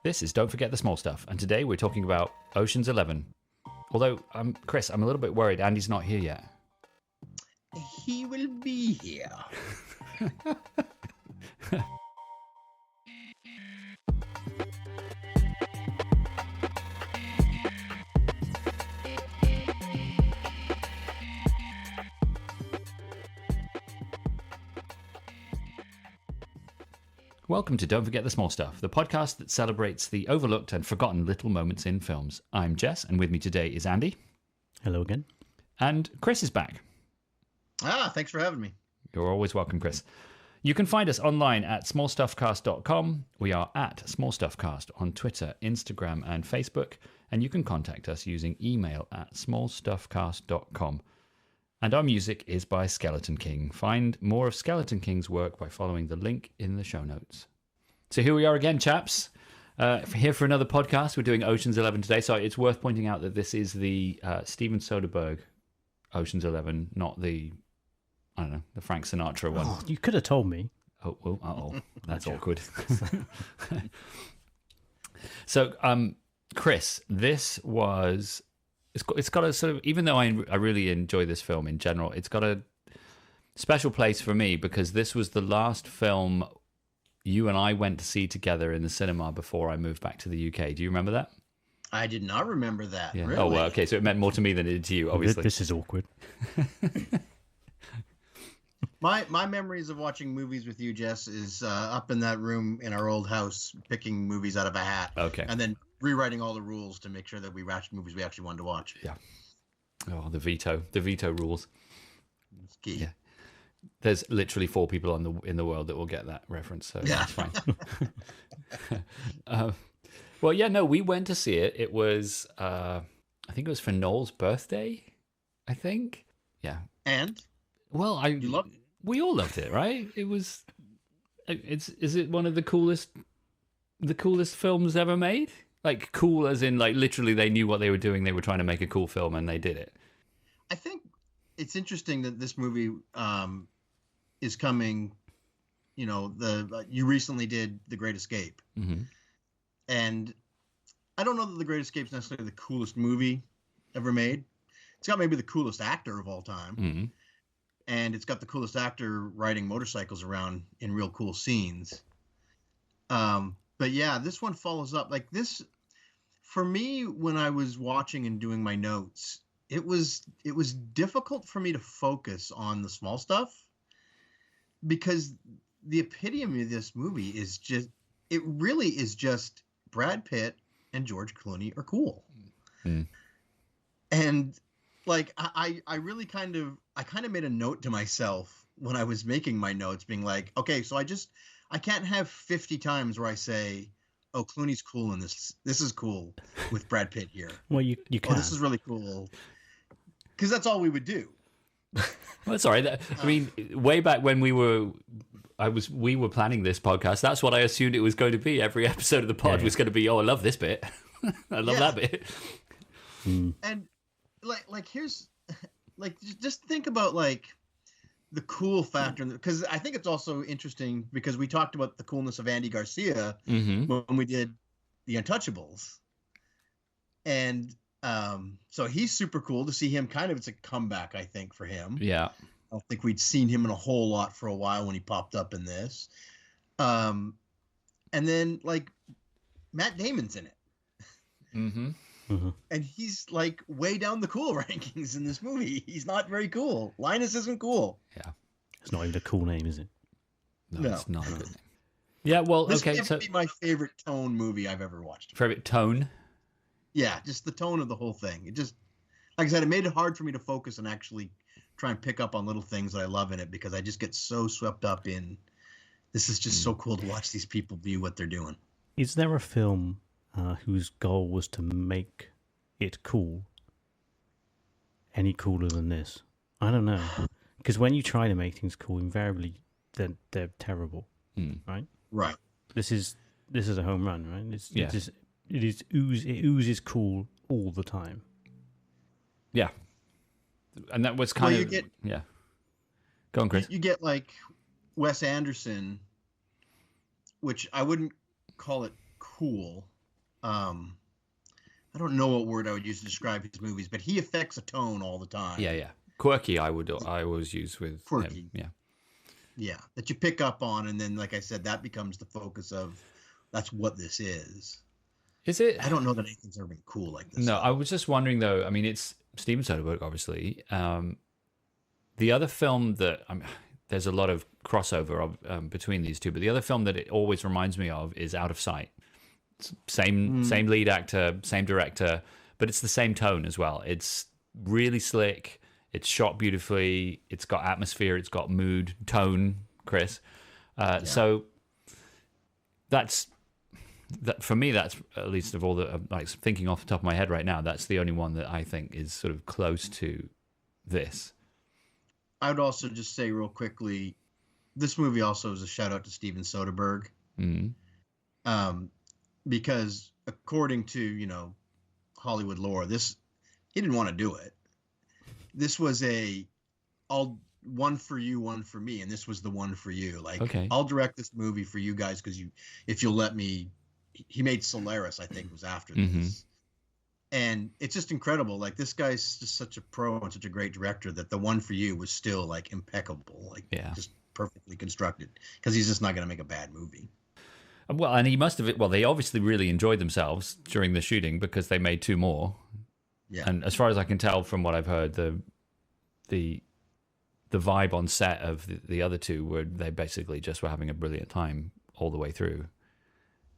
This is Don't Forget the Small Stuff, and today we're talking about Ocean's 11. Although, Chris, I'm a little bit worried Andy's not here yet. He will be here. Welcome to Don't Forget the Small Stuff, the podcast that celebrates the overlooked and forgotten little moments in films. I'm Jess, and with me today is Andy. Hello again. And Chris is back. Thanks for having me. You're always welcome, Chris. You can find us online at smallstuffcast.com. We are at smallstuffcast on Twitter, Instagram, and Facebook. And you can contact us using email at smallstuffcast.com. And our music is by Skeleton King. Find more of Skeleton King's work by following the link in the show notes. So here we are again, chaps. Here for another podcast. We're doing Ocean's 11 today. So it's worth pointing out that this is the Steven Soderbergh Ocean's 11, not the, I don't know, the Frank Sinatra one. Oh, you could have told me. Oh, well, that's awkward. So, Chris, this was... It's got a sort of, even though I really enjoy this film in general, it's got a special place for me because this was the last film you and I went to see together in the cinema before I moved back to the UK. Do you remember that? I did not remember that. Yeah. Really? Oh, well, okay. So it meant more to me than it did to you, obviously. This is awkward. My memories of watching movies with you, Jess, is up in that room in our old house, picking movies out of a hat. Okay. And then rewriting all the rules to make sure that we watched movies we actually wanted to watch. Yeah. Oh, the veto rules. It's key. Yeah. There's literally 4 people in the world that will get that reference, so yeah. That's fine. Well, yeah, no, we went to see it. It was, I think it was for Noel's birthday, I think. Yeah. And? Well, you loved it. We all loved it, right? It was, is it one of the coolest films ever made? Like, cool as in, like, literally they knew what they were doing. They were trying to make a cool film, and they did it. I think it's interesting that this movie is coming, you recently did The Great Escape. Mm-hmm. And I don't know that The Great Escape is necessarily the coolest movie ever made. It's got maybe the coolest actor of all time. Mm-hmm. And it's got the coolest actor riding motorcycles around in real cool scenes. But yeah, this one follows up like this. For me, when I was watching and doing my notes, it was difficult for me to focus on the small stuff because the epitome of this movie is it really is just Brad Pitt and George Clooney are cool. Mm. And like, I really kind of made a note to myself when I was making my notes being like, okay, so I can't have 50 times where I say, oh, Clooney's cool in this. This is cool with Brad Pitt here. Well, you can. Oh, this is really cool. Because that's all we would do. Well, that's all right. I mean, way back when we were planning this podcast, that's what I assumed it was going to be. Every episode of the pod was going to be, oh, I love this bit. I love that bit. Mm. And like here's like just think about like the cool factor, because I think it's also interesting because we talked about the coolness of Andy Garcia when we did The Untouchables, and so he's super cool to see him. Kind of, it's a comeback, I think, for him. Yeah, I don't think we'd seen him in a whole lot for a while when he popped up in this. And then like Matt Damon's in it. Mm-hmm. Mm-hmm. And he's like way down the cool rankings in this movie. He's not very cool. Linus isn't cool. Yeah. It's not even a cool name, is it? No. It's not a good name. Yeah, well, this okay. This would be my favorite tone movie I've ever watched. Favorite tone? Yeah, just the tone of the whole thing. It just, like I said, it made it hard for me to focus and actually try and pick up on little things that I love in it because I just get so swept up in, this is just so cool to watch these people do what they're doing. Is there a film whose goal was to make it cool any cooler than this? I don't know. Because when you try to make things cool, invariably they're terrible, right? Right. This is a home run, right? It oozes cool all the time. Yeah. And that was kind of... get, yeah. Go on, Chris. You get like Wes Anderson, which I wouldn't call it cool, I don't know what word I would use to describe his movies, but he affects a tone all the time. Yeah. Quirky, I always use with Quirky. him. Yeah. Yeah, that you pick up on, and then, like I said, that becomes the focus of. That's what this is. Is it? I don't know that anything's ever been cool like this. No, I was just wondering though. I mean, it's Steven Soderbergh, obviously. The other film that there's a lot of crossover between these two, but the other film that it always reminds me of is Out of Sight. Same lead actor, same director, but it's the same tone as well. It's really slick. It's shot beautifully. It's got atmosphere. It's got mood, tone, Chris. So that for me, that's at least of all the like thinking off the top of my head right now. That's the only one that I think is sort of close to this. I would also just say real quickly, this movie also is a shout out to Steven Soderbergh. Because according to, Hollywood lore, he didn't want to do it. This was all one for you, one for me, and this was the one for you. Like, okay. I'll direct this movie for you guys because if you'll let me. He made Solaris, I think, was after this, and it's just incredible. Like, this guy's just such a pro and such a great director that the one for you was still like impeccable, like just perfectly constructed because he's just not going to make a bad movie. Well, and he must have. Well, they obviously really enjoyed themselves during the shooting because they made 2 more. Yeah. And as far as I can tell from what I've heard, the vibe on set of the other 2 were they basically just were having a brilliant time all the way through.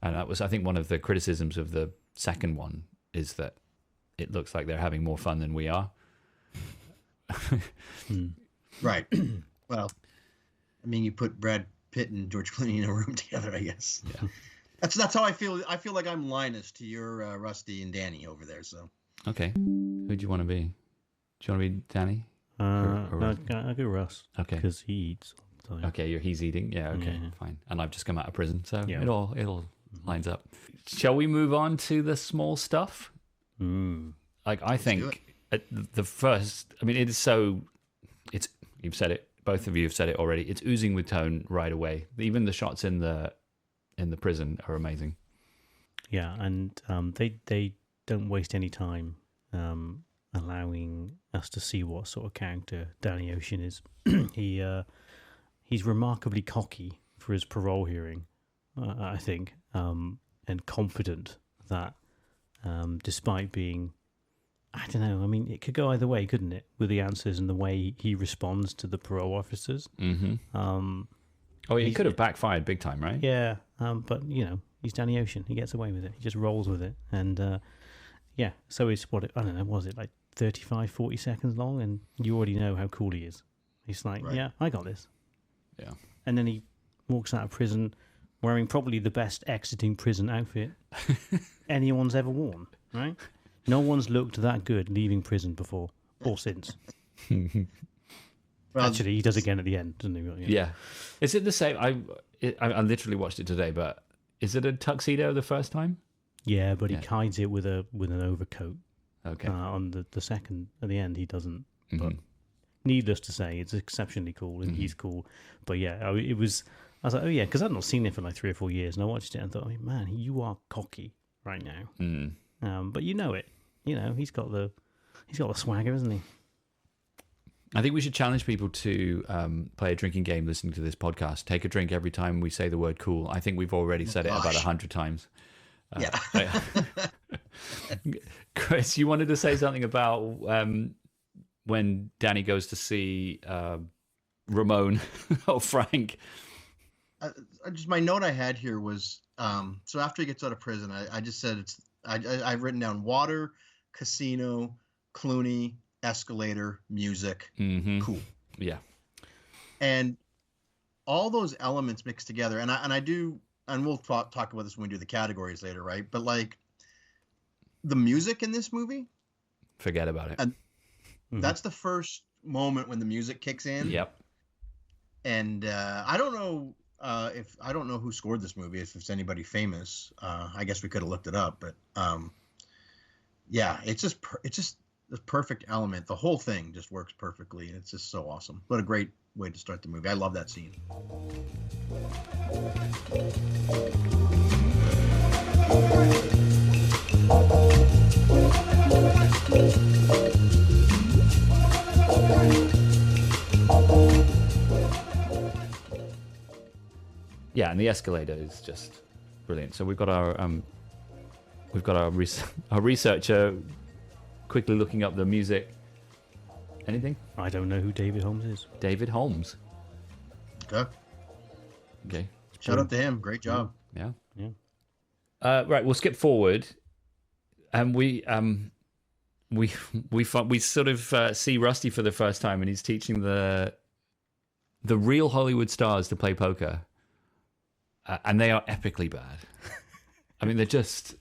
And that was, I think, one of the criticisms of the second one is that it looks like they're having more fun than we are. Right. Well, I mean, you put Brad Pitt and George Clooney in a room together, I guess. Yeah. That's how I feel. I feel like I'm Linus to your Rusty and Danny over there. So. Okay. Who do you want to be? Do you want to be Danny? I'll go Russ. Okay. Because he eats all the time. Okay, he's eating. Yeah. Okay. Yeah. Fine. And I've just come out of prison, so it all lines up. Shall we move on to the small stuff? Like, I think the first. I mean, it is so. You've said it. Both of you have said it already. It's oozing with tone right away. Even the shots in the prison are amazing. Yeah, and they don't waste any time allowing us to see what sort of character Danny Ocean is. He's remarkably cocky for his parole hearing, I think, and confident that despite being, I don't know, I mean, it could go either way, couldn't it, with the answers and the way he responds to the parole officers. It could have backfired big time, right? Yeah, but, he's Danny Ocean. He gets away with it. He just rolls with it. And, so it's I don't know, was it like 35, 40 seconds long? And you already know how cool he is. He's like, right. Yeah, I got this. Yeah. And then he walks out of prison wearing probably the best exiting prison outfit anyone's ever worn, right? No one's looked that good leaving prison before or since. Well, actually, he does again at the end, doesn't he? Yeah. Is it the same? I literally watched it today, but is it a tuxedo the first time? Yeah, but he hides it with an overcoat. Okay. On the second, at the end, he doesn't. But needless to say, it's exceptionally cool, and he's cool. But yeah, it was. I was like, oh yeah, because I'd not seen it for like 3 or 4 years, and I watched it and thought, man, you are cocky right now. But you know it. He's got the swagger, isn't he? I think we should challenge people to play a drinking game listening to this podcast. Take a drink every time we say the word cool. I think we've already said it about 100 times. Yeah. Chris, you wanted to say something about when Danny goes to see Ramon or Frank. Just my note I had here was so after he gets out of prison, I just said I've written down water, casino, Clooney, escalator, music, cool. Yeah. And all those elements mixed together, and I do, and we'll talk about this when we do the categories later, right? But like the music in this movie, forget about it. And that's the first moment when the music kicks in. Yep. And I don't know who scored this movie. If it's anybody famous, I guess we could have looked it up. But yeah, it's just the perfect element. The whole thing just works perfectly, and it's just so awesome. What a great way to start the movie. I love that scene. Yeah, and the escalator is just brilliant. So we've got our researcher quickly looking up the music. Anything? I don't know who David Holmes is. David Holmes. Okay. Shout out to him. Great job. Yeah. Yeah. Right, we'll skip forward, and we sort of see Rusty for the first time, and he's teaching the real Hollywood stars to play poker, and they are epically bad. I mean, they're just.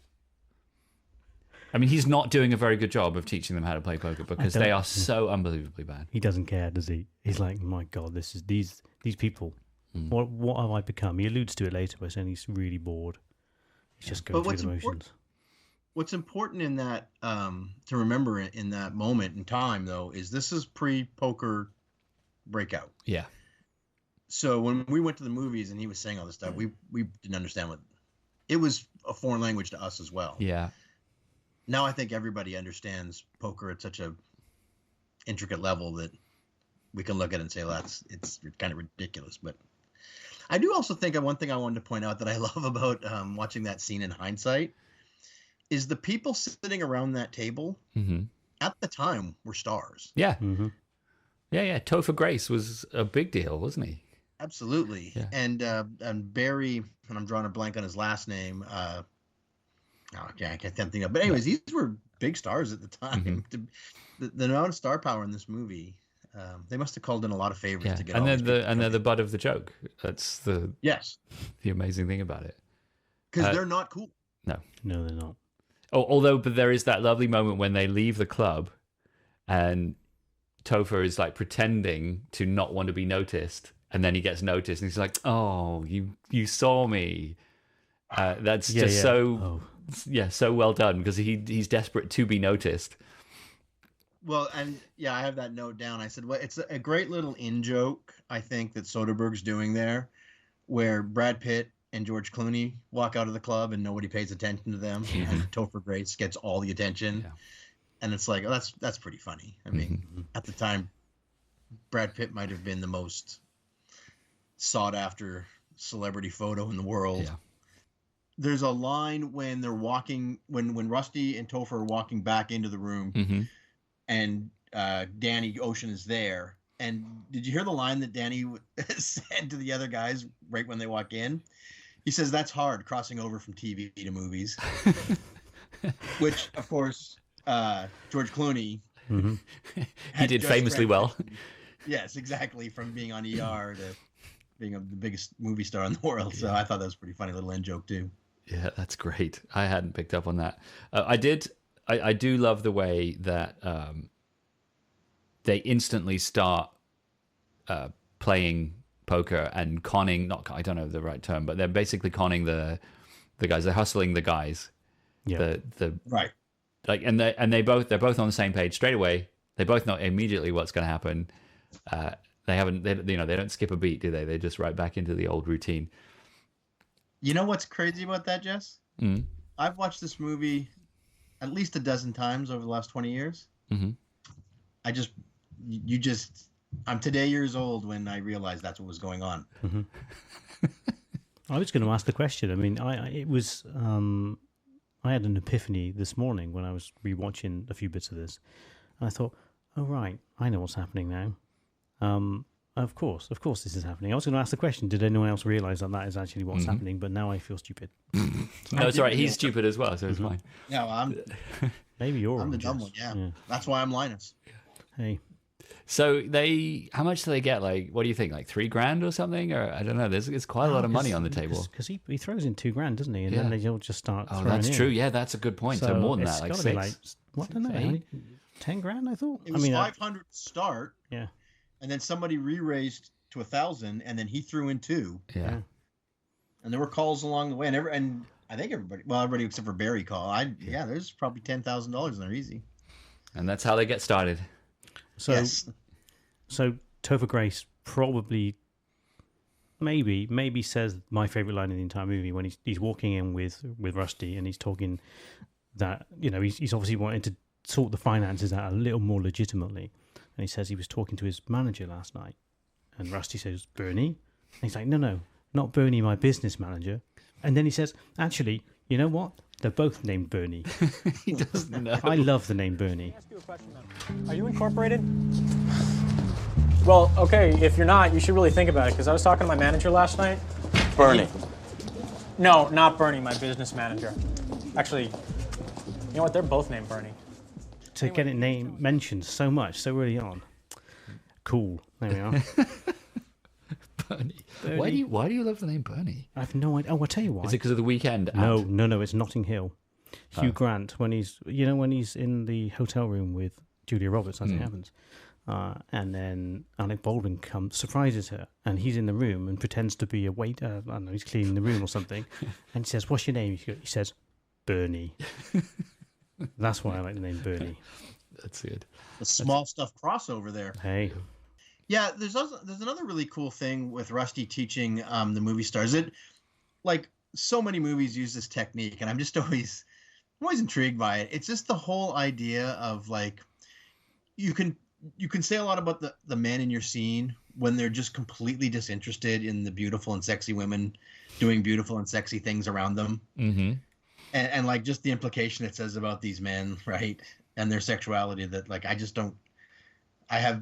I mean, he's not doing a very good job of teaching them how to play poker because they are so unbelievably bad. He doesn't care, does he? He's like, my God, this is these people. What have I become? He alludes to it later by saying he's really bored. He's just going through the motions. What's important in that to remember in that moment in time, though, is this is pre-poker breakout. Yeah. So when we went to the movies and he was saying all this stuff, we didn't understand what it was. A foreign language to us as well. Yeah. Now I think everybody understands poker at such a intricate level that we can look at it and say, well, it's kind of ridiculous. But I do also think one thing I wanted to point out that I love about watching that scene in hindsight is the people sitting around that table at the time were stars. Yeah. Mm-hmm. Yeah. Topher Grace was a big deal, wasn't he? Absolutely. Yeah. And Barry, and I'm drawing a blank on his last name. I can't think of. But anyways, these were big stars at the time. The amount of star power in this movie, they must have called in a lot of favors to get. And they're the butt of the joke. That's the amazing thing about it. Because they're not cool. No, they're not. But there is that lovely moment when they leave the club, and Topher is like pretending to not want to be noticed, and then he gets noticed, and he's like, "Oh, you saw me." That's so well done because he's desperate to be noticed. Well, and I have that note down. I said, well, it's a great little in-joke, I think, that Soderbergh's doing there, where Brad Pitt and George Clooney walk out of the club and nobody pays attention to them, and Topher Grace gets all the attention. Yeah. And it's like, oh, that's pretty funny. I mean, at the time, Brad Pitt might have been the most sought-after celebrity photo in the world. Yeah. There's a line when they're walking, when Rusty and Topher are walking back into the room, and Danny Ocean is there. And did you hear the line that Danny said to the other guys right when they walk in? He says, "That's hard, crossing over from TV to movies." Which, of course, George Clooney he did famously well. Yes, exactly. From being on ER to being the biggest movie star in the world. So I thought that was a pretty funny little in joke too. Yeah, that's great. I hadn't picked up on that. I do love the way that they instantly start playing poker and conning. I don't know the right term, but they're basically conning the guys. They're hustling the guys. Yeah. Right. Like, they're both on the same page straight away. They both know immediately what's going to happen. They don't skip a beat, do they? They're just right back into the old routine. You know what's crazy about that, Jess? I've watched this movie at least a dozen times over the last 20 years. I'm today years old when I realized that's what was going on. I was going to ask the question. I mean, I had an epiphany this morning when I was rewatching a few bits of this. And I thought, oh, right, I know what's happening now. Of course, this is happening. I was going to ask the question, did anyone else realize that is actually what's happening? But now I feel stupid. No, it's all right. He's stupid as well, so it's fine. No, Maybe I'm the dumb one, yeah. That's why I'm Linus. Hey. So how much do they get? Like, what do you think? Like $3,000 or something? Or I don't know. It's quite a lot of money on the table. Because he throws in $2,000, doesn't he? And then they all just start throwing that's in. true. Yeah, that's a good point. So more than that, like six. Like, what? I don't know. $10,000, I thought. It was 500 to start. Yeah. And then somebody re-raised to 1,000, and then he threw in 2. Yeah. And there were calls along the way, and I think everybody except for Barry called. There's probably $10,000 in there easy. And that's how they get started. So Topher Grace probably, maybe says my favorite line in the entire movie when he's walking in with Rusty and he's talking that he's obviously wanting to sort the finances out a little more legitimately. And he says he was talking to his manager last night. And Rusty says, Bernie? And he's like, no, not Bernie, my business manager. And then he says, actually, you know what? They're both named Bernie. He doesn't know. I love the name Bernie. Ask you a question, then. Are you incorporated? Well, okay, if you're not, you should really think about it, because I was talking to my manager last night. Bernie. No, not Bernie, my business manager. Actually, you know what? They're both named Bernie. To get it mentioned so much, so early on. Cool. There we are. Bernie. Why do you love the name Bernie? I have no idea. Oh, I'll tell you why. Is it because of the Weekend? No, it's Notting Hill. Hugh Grant, when he's in the hotel room with Julia Roberts, as it happens. And then Alec Baldwin surprises her, and he's in the room and pretends to be a waiter. I don't know, he's cleaning the room or something. And he says, "What's your name?" He says, "Bernie." That's why I like the name Bernie. That's good. The small stuff crossover there. Hey. Yeah, there's another really cool thing with Rusty teaching the movie stars. It, like, so many movies use this technique, and I'm always intrigued by it. It's just the whole idea of, like, you can say a lot about the men in your scene when they're just completely disinterested in the beautiful and sexy women doing beautiful and sexy things around them. Mm-hmm. And like, just the implication it says about these men, right, and their sexuality, that, like, I have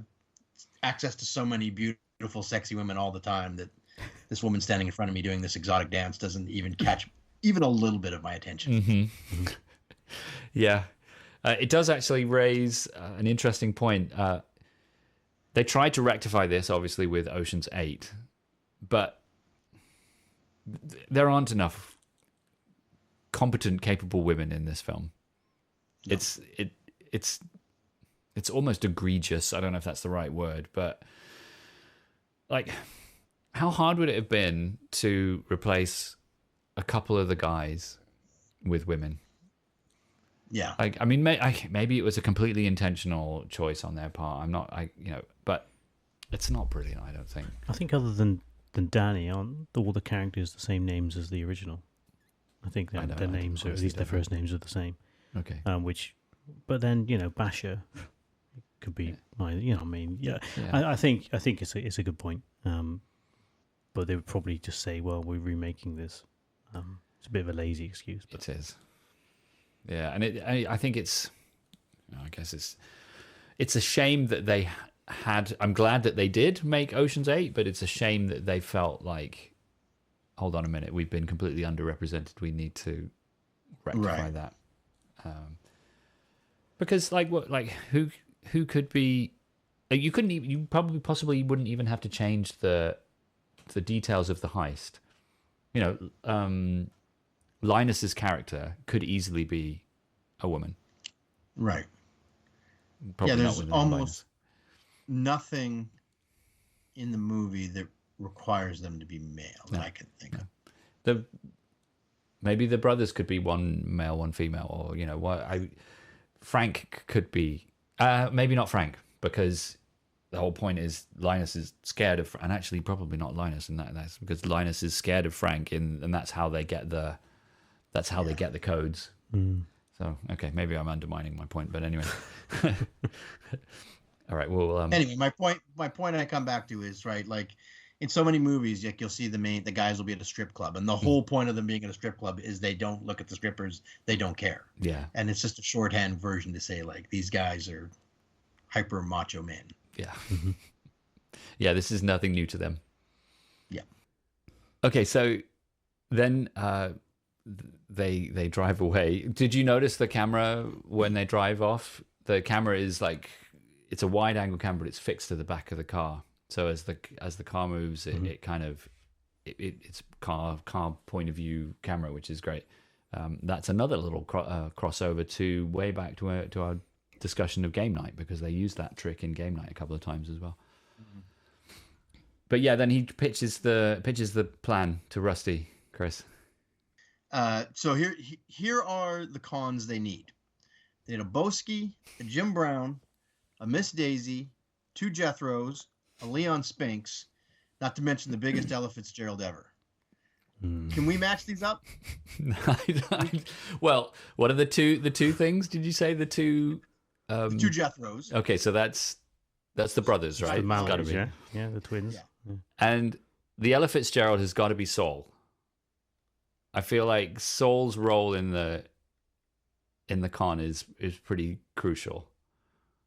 access to so many beautiful, sexy women all the time that this woman standing in front of me doing this exotic dance doesn't even catch even a little bit of my attention. Mm-hmm. Yeah. It does actually raise an interesting point. They tried to rectify this, obviously, with Ocean's 8, but there aren't enough competent, capable women in this film. No. It's almost egregious. I don't know if that's the right word, but, like, how hard would it have been to replace a couple of the guys with women? Yeah. I mean, maybe it was a completely intentional choice on their part. But it's not brilliant, I don't think. I think other than Danny, aren't all the characters the same names as the original? I think their names are, at least their first names are the same. Okay. But then, Basher could be, yeah. I think it's a good point. But they would probably just say, well, we're remaking this. It's a bit of a lazy excuse. But. It is. Yeah, and I think it's. I guess it's a shame that they had. I'm glad that they did make Ocean's 8, but it's a shame that they felt like, hold on a minute, we've been completely underrepresented. We need to rectify that. Because who could be? You couldn't. You possibly wouldn't even have to change the details of the heist. Linus's character could easily be a woman. Right. Probably there's almost nothing in the movie that requires them to be male that I can think of. Maybe the brothers could be one male, one female, or Frank could be maybe not Frank, because the whole point is Linus is scared of, and actually probably not Linus, and that's because Linus is scared of Frank, and that's how they get the codes. Mm. So okay, maybe I'm undermining my point, but anyway. All right. Well. Anyway, my point I come back to is, right, like, in so many movies, like, you'll see the guys will be at a strip club, and the whole point of them being at a strip club is they don't look at the strippers, they don't care. Yeah. And it's just a shorthand version to say, like, these guys are hyper macho men. Yeah. Yeah, this is nothing new to them. Yeah. Okay, so then they drive away. Did you notice the camera when they drive off? The camera is like, it's a wide angle camera, but it's fixed to the back of the car. So as the car moves, it kind of it's car point of view camera, which is great. That's another little crossover to way back to our discussion of Game Night, because they used that trick in Game Night a couple of times as well. Mm-hmm. But yeah, then he pitches the plan to Rusty, Chris. So here are the cons they need. They need a Boski, a Jim Brown, a Miss Daisy, 2 Jethros, a Leon Spinks, not to mention the biggest Ella Fitzgerald ever. Can we match these up? Well, what are the two things? Did you say the two? The 2 Jethros. Okay, so that's the brothers, right? The Malloys, yeah, the twins. Yeah. And the Ella Fitzgerald has got to be Saul. I feel like Saul's role in the con is pretty crucial.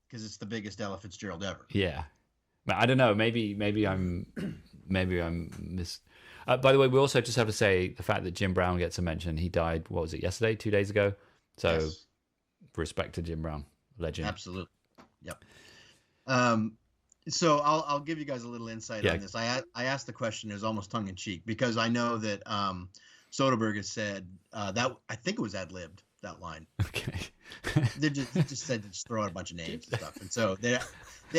Because it's the biggest Ella Fitzgerald ever. Yeah. But I don't know. Maybe I'm by the way, we also just have to say the fact that Jim Brown gets a mention. He died, what was it, yesterday, 2 days ago? So Yes. Respect to Jim Brown. Legend. Absolutely. Yep. So I'll give you guys a little insight on this. I asked the question, it was almost tongue in cheek, because I know that Soderbergh has said that, I think it was ad-libbed, that line. Okay. They just said just throw out a bunch of names and stuff. And so they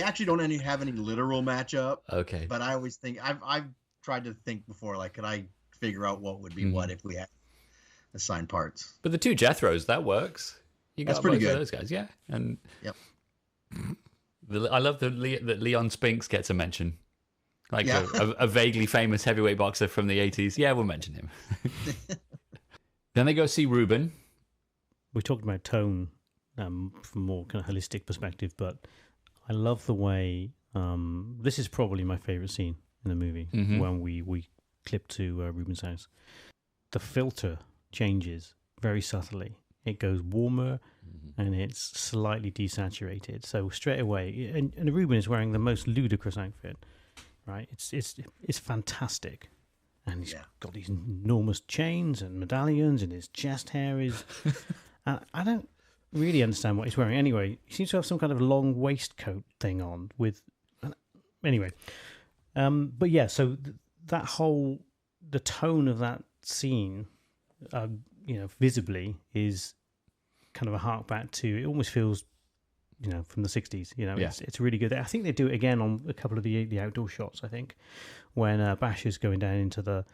actually don't have any literal matchup. Okay. But I always think, I've tried to think before, like, could I figure out what would be what if we had assigned parts? But the two Jethros, that works. You got That's pretty both of good. those guys, yeah. And Yep. I love that Leon Spinks gets a mention. Like Yeah. a vaguely famous heavyweight boxer from the 80s. Yeah, we'll mention him. Then they go see Ruben. We talked about tone from a more kind of holistic perspective, but I love the way this is probably my favorite scene in the movie when we clip to Ruben's house. The filter changes very subtly. It goes warmer and it's slightly desaturated. So straight away, and Ruben is wearing the most ludicrous outfit, right? It's fantastic. And he's got these enormous chains and medallions, and his chest hair is... I don't really understand what he's wearing. Anyway, he seems to have some kind of long waistcoat thing on with... Anyway. But yeah, so that whole... The tone of that scene, visibly is kind of a hark back to... It almost feels, from the 60s. It's really good. I think they do it again on a couple of the outdoor shots, I think, when Basher's going down into the...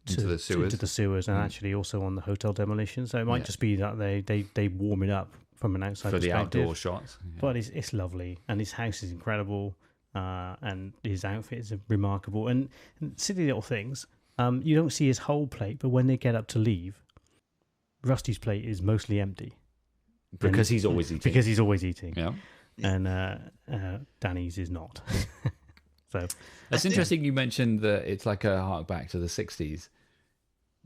Into the sewers, and actually also on the hotel demolition. So it might just be that they warm it up from an outside for the perspective. outdoor shots. Yeah. But it's lovely, and his house is incredible, and his outfit is remarkable. And silly little things. You don't see his whole plate, but when they get up to leave, Rusty's plate is mostly empty Because he's always eating. Because he's always eating. Yeah. And Danny's is not. So it's interesting you mentioned that it's like a hark back to the 60s,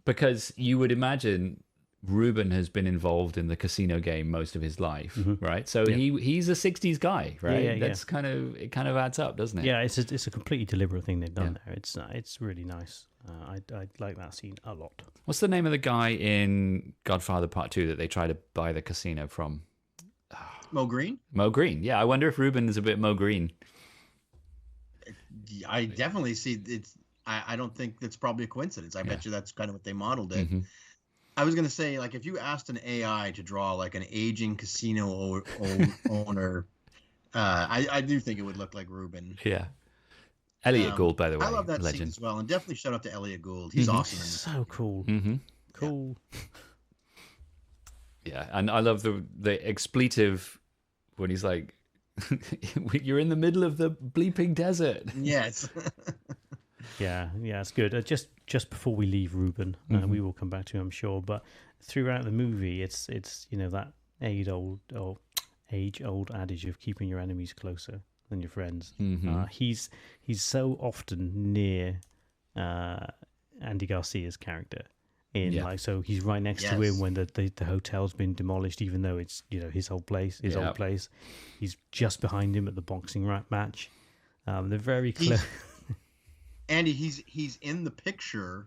because you would imagine Ruben has been involved in the casino game most of his life, right? So he's a 60s guy, right? Yeah, That's kind of adds up, doesn't it? Yeah, it's a completely deliberate thing they've done there. It's really nice. I like that scene a lot. What's the name of the guy in Godfather Part 2 that they try to buy the casino from? Mo Green? Mo Green. Yeah, I wonder if Ruben is a bit Mo Green. I definitely see it's. I don't think that's probably a coincidence. I bet you that's kind of what they modeled it. I was going to say, like, if you asked an AI to draw like an aging casino owner, I do think it would look like Ruben. Yeah. Elliot Gould, by the way, I love that legend scene as well, and definitely shout out to Elliot Gould. He's awesome. So cool. Cool. Yeah, and I love the expletive when he's like, "You're in the middle of the bleeping desert." Yes. Yeah, it's good. Just before we leave Ruben, we will come back to him, I'm sure. But throughout the movie, it's that age-old adage of keeping your enemies closer than your friends. He's so often near Andy Garcia's character. So he's right next to him when the hotel's been demolished, even though it's his old place. He's just behind him at the boxing match. They're very close. Andy, he's in the picture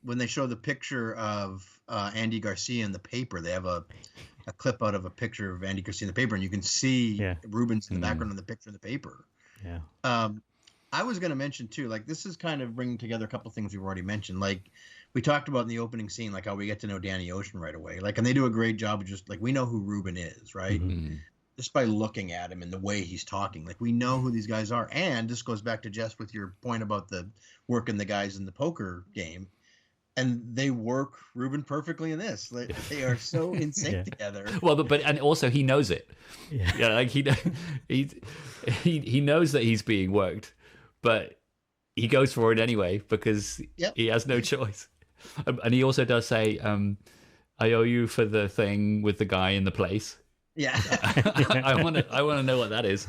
when they show the picture of Andy Garcia in the paper. They have a clip out of a picture of Andy Garcia in the paper, and you can see Ruben's in the background of the picture in the paper. Yeah. I was going to mention too, like, this is kind of bringing together a couple of things we've already mentioned. Like, we talked about in the opening scene, like how we get to know Danny Ocean right away. Like, and they do a great job of just like, we know who Ruben is, right? Just by looking at him and the way he's talking, like, we know who these guys are. And this goes back to Jess with your point about the working the guys in the poker game, and they work Ruben perfectly in this. Like, they are so in sync together. Well, but and also he knows it. Yeah, like he knows that he's being worked, but he goes for it anyway because he has no choice. And he also does say, "I owe you for the thing with the guy in the place." Yeah. I want to know what that is.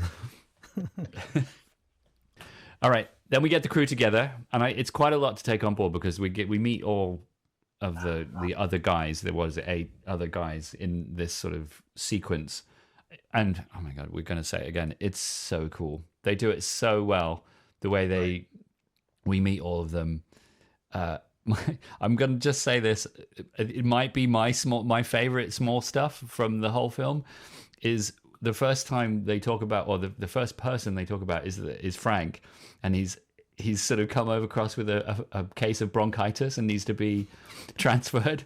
All right. then we get the crew together, and it's quite a lot to take on board because we meet all of the other guys. There was 8 other guys in this sort of sequence, and oh my god, we're going to say it again. It's so cool. They do it so well. The way we meet all of them. I'm going to just say this. It might be my favorite small stuff from the whole film. Is the first time they talk about, or the first person they talk about is Frank, and he's sort of come across with a case of bronchitis and needs to be transferred.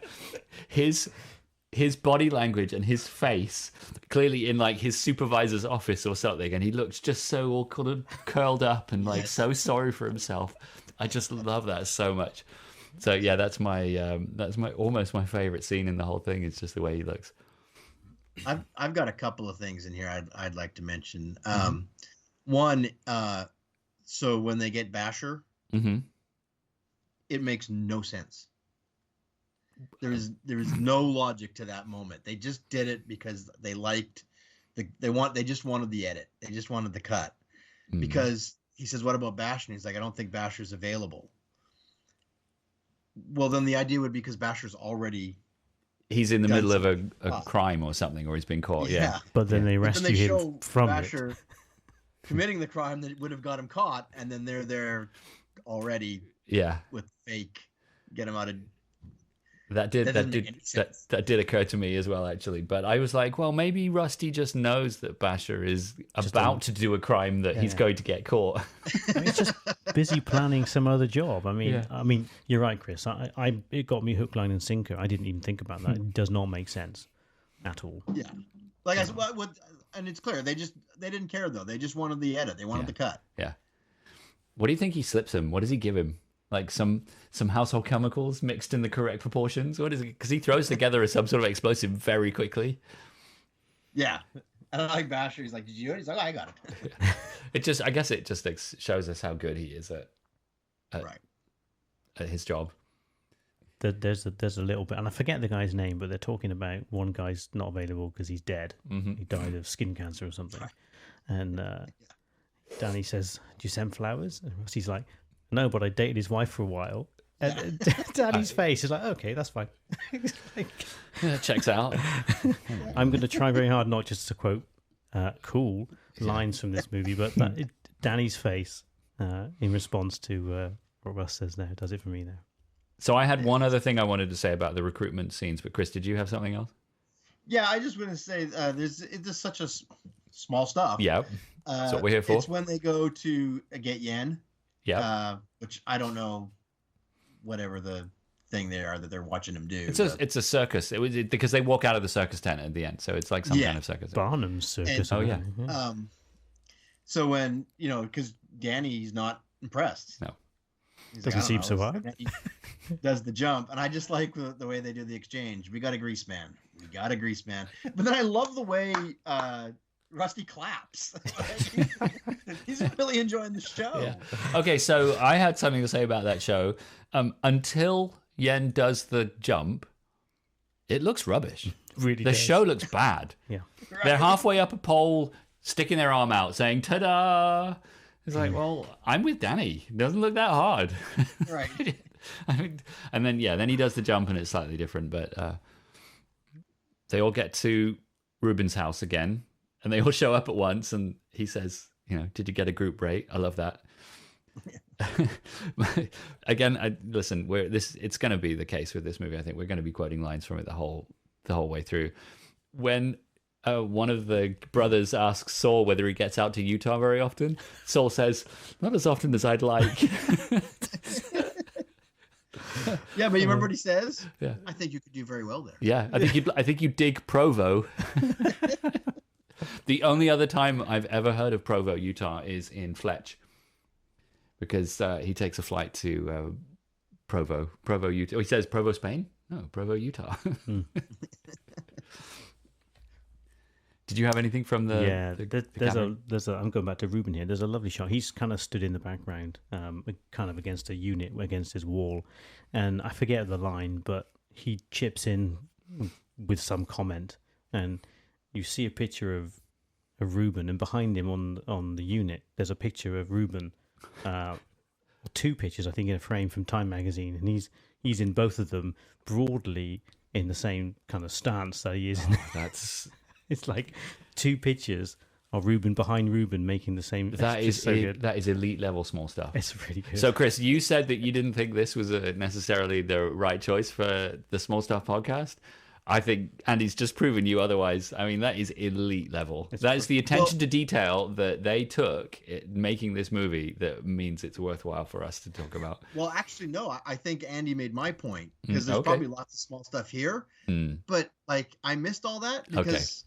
His body language and his face, clearly in like his supervisor's office or something, and he looks just so all kind of curled up and like so sorry for himself. I just love that so much. So yeah, that's my almost my favorite scene in the whole thing. It's just the way he looks. I've got a couple of things in here I'd like to mention. One, so when they get Basher, it makes no sense. There is no logic to that moment. They just did it because they liked they just wanted the edit. They just wanted the cut. Because he says, "What about Basher?" And he's like, "I don't think Basher's available." Well, then the idea would be because Basher's already he's in the middle of a crime or something, or he's been caught. Yeah. But then they rescue him from Basher committing the crime that would have got him caught, and then they're there already. Yeah. With fake, get him out of. That did occur to me as well, actually. But I was like, well, maybe Rusty just knows that Basher is about to do a crime that he's going to get caught. I mean, he's just busy planning some other job. I mean, you're right, Chris. It got me hook, line, and sinker. I didn't even think about that. It does not make sense at all. Yeah, like I said, and it's clear they didn't care though. They just wanted the edit. They wanted the cut. Yeah. What do you think he slips him? What does he give him? Like some household chemicals mixed in the correct proportions? What is it? Because he throws together some sort of explosive very quickly. Yeah. And I like Basher. He's like, "Did you do it?" He's like, "I got it." I guess it just shows us how good he is at his job. There's a little bit, and I forget the guy's name, but they're talking about one guy's not available because he's dead. He died of skin cancer or something. And Danny says, "Do you send flowers?" And Rusty's like, "No, but I dated his wife for a while." And Daddy's face is like, "Okay, that's fine." Checks out. I'm going to try very hard not just to quote cool lines from this movie, but Danny's face in response to what Russ says now does it for me now. So I had one other thing I wanted to say about the recruitment scenes, but Chris, did you have something else? Yeah, I just want to say it's just such a small stuff. Yeah, that's what we're here for. It's when they go to get Yen. Yeah. Which I don't know, whatever the thing they are that they're watching him do. It's a circus. It was because they walk out of the circus tent at the end, so it's like some kind of circus. Barnum's circus. So when because Danny's not impressed. No. Doesn't seem so hard. He does the jump, and I just like the way they do the exchange. We got a grease man. But then I love the way Rusty claps. He's really enjoying the show. Yeah. Okay, so I had something to say about that show. Until Yen does the jump, it looks rubbish. Really, the show looks bad. Yeah, right. They're halfway up a pole, sticking their arm out, saying "ta-da." It's like, well, I'm with Danny. It doesn't look that hard. Right. And then he does the jump, and it's slightly different. But they all get to Ruben's house again. And they all show up at once, and he says, "Did you get a group rate?" I love that. Again, listen. It's going to be the case with this movie. I think we're going to be quoting lines from it the whole way through. When one of the brothers asks Saul whether he gets out to Utah very often, Saul says, "Not as often as I'd like." Yeah, but you remember what he says? Yeah, I think you could do very well there. Yeah, I think you dig Provo. The only other time I've ever heard of Provo, Utah, is in Fletch, because he takes a flight to Provo, Utah. Oh, he says Provo, Spain? No, Provo, Utah. Did you have anything from the? Yeah, there's a. I'm going back to Ruben here. There's a lovely shot. He's kind of stood in the background, kind of against a unit, against his wall, and I forget the line, but he chips in with some comment, and you see a picture of Ruben, and behind him on the unit, there's a picture of Ruben two pictures, I think, in a frame from Time magazine, and he's in both of them broadly in the same kind of stance that he is. That's It's like two pictures of Ruben behind Ruben making the same. that it's is so good. that is elite level small stuff. It's really good. So, Chris, you said that you didn't think this was necessarily the right choice for the Small Stuff podcast. I think Andy's just proven you otherwise. I mean, that is elite level. That is the attention to detail that they took in making this movie that means it's worthwhile for us to talk about. Well, actually, no. I think Andy made my point because there's okay. probably lots of small stuff here, but like I missed all that because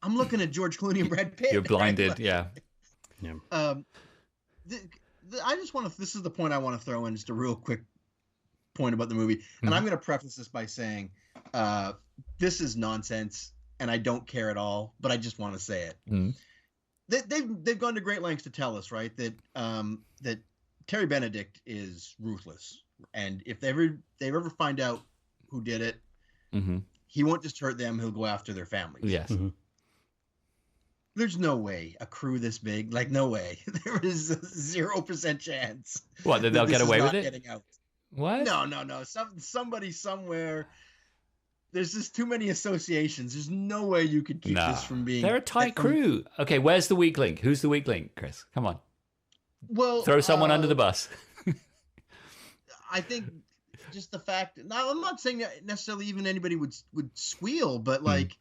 I'm looking at George Clooney and Brad Pitt. You're blinded, right? yeah. I just want to. This is the point I want to throw in. Just a real quick point about the movie, and I'm going to preface this by saying, this is nonsense, and I don't care at all. But I just want to say it. They've gone to great lengths to tell us, right, that that Terry Benedict is ruthless, and if they ever find out who did it, he won't just hurt them; he'll go after their families. Yes. There's no way a crew this big, like no way. There is a 0% chance. What, that they'll this get is away not with it? getting out. What? No. Somebody somewhere. There's just too many associations. There's no way you could keep this from being. They're a tight crew. Okay, where's the weak link? Who's the weak link, Chris? Come on. Well, Throw someone under the bus. I think just the fact. Now, I'm not saying that necessarily even anybody would squeal, but like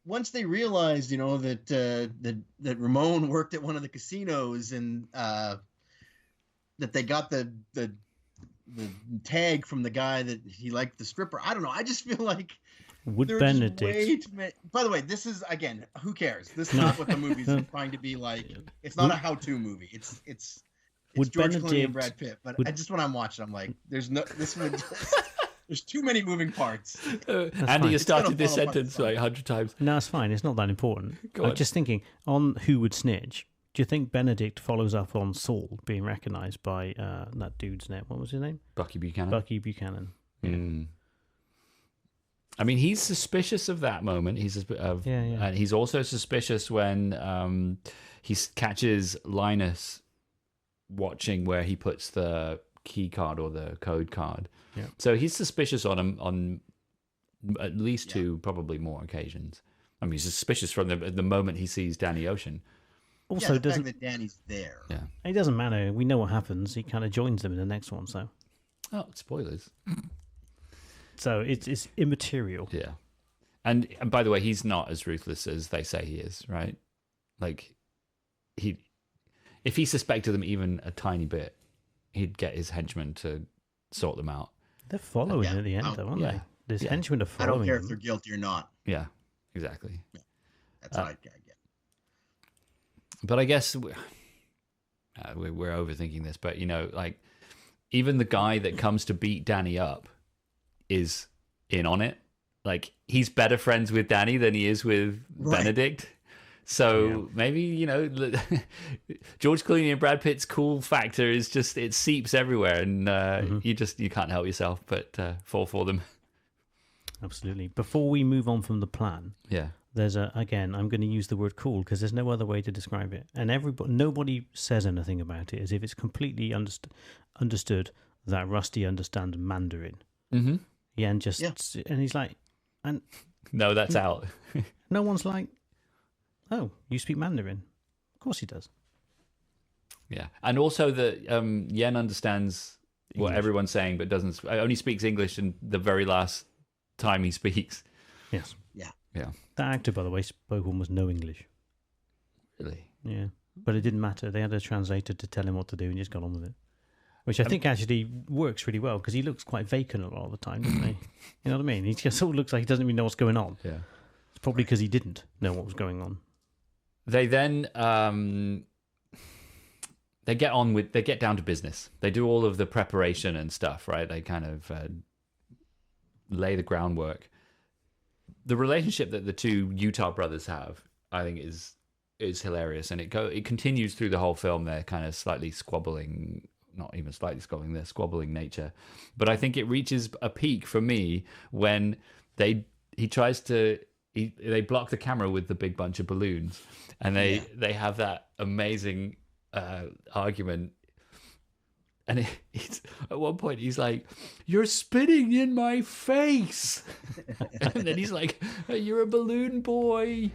once they realized, that Ramon worked at one of the casinos and that they got the tag from the guy that he liked, the stripper. I don't know. I just feel like Would there Benedict? are just way too many. By the way, this is again. Who cares? This is not what the movie's trying to be like. It's not a how-to movie. It's Would George Clooney Benedict- and Brad Pitt. But I just when I'm watching, I'm like, there's no. This would. There's too many moving parts. Andy fine. has It's started gonna this fall apart sentence like 100 times. No, it's fine. It's not that important. Go I'm on. just thinking on Who Would Snitch. Do you think Benedict follows up on Saul being recognised by that dude's name? What was his name? Bucky Buchanan. Bucky Buchanan. I mean, he's suspicious of that moment. And he's also suspicious when he catches Linus watching where he puts the key card or the code card. Yeah. So he's suspicious on him on at least two, probably more occasions. I mean, he's suspicious from the moment he sees Danny Ocean. Also, the doesn't fact that Danny's there. Yeah. it doesn't matter. We know what happens. He kind of joins them in the next one, so Spoilers. it's immaterial. Yeah. And by the way, he's not as ruthless as they say he is, right? Like, if he suspected them even a tiny bit, he'd get his henchmen to sort them out. They're following at the end, though, aren't they? There's henchmen are I following don't care them. if they're guilty or not. Yeah, exactly. That's what I get. But I guess we're overthinking this, but like even the guy that comes to beat Danny up is in on it. Like he's better friends with Danny than he is with Benedict. So maybe, George Clooney and Brad Pitt's cool factor is just, it seeps everywhere and you can't help yourself but fall for them. Absolutely. Before we move on from the plan, there's again, I'm going to use the word cool because there's no other way to describe it. And nobody says anything about it as if it's completely understood that Rusty understands Mandarin. Mm-hmm. Yeah, and he's like, and no, that's out. No one's like, oh, you speak Mandarin? Of course he does. Yeah, and also that Yen understands what everyone's saying, but only speaks English in the very last time he speaks. Yes. Yeah. That actor, by the way, spoke almost no English. Really? Yeah, but it didn't matter. They had a translator to tell him what to do, and he just got on with it. Which I think actually works really well because he looks quite vacant a lot of the time, doesn't he? You know what I mean? He just sort of looks like he doesn't even know what's going on. Yeah. It's probably because he didn't know what was going on. They then they get down to business. They do all of the preparation and stuff, right? They kind of lay the groundwork. The relationship that the two Utah brothers have, I think, is hilarious, and it continues through the whole film. They're kind of slightly squabbling, not even slightly squabbling, their squabbling nature. But I think it reaches a peak for me when they block the camera with the big bunch of balloons, and they have that amazing argument And he's, at one point, he's like, "You're spitting in my face." And then he's like, "You're a balloon boy."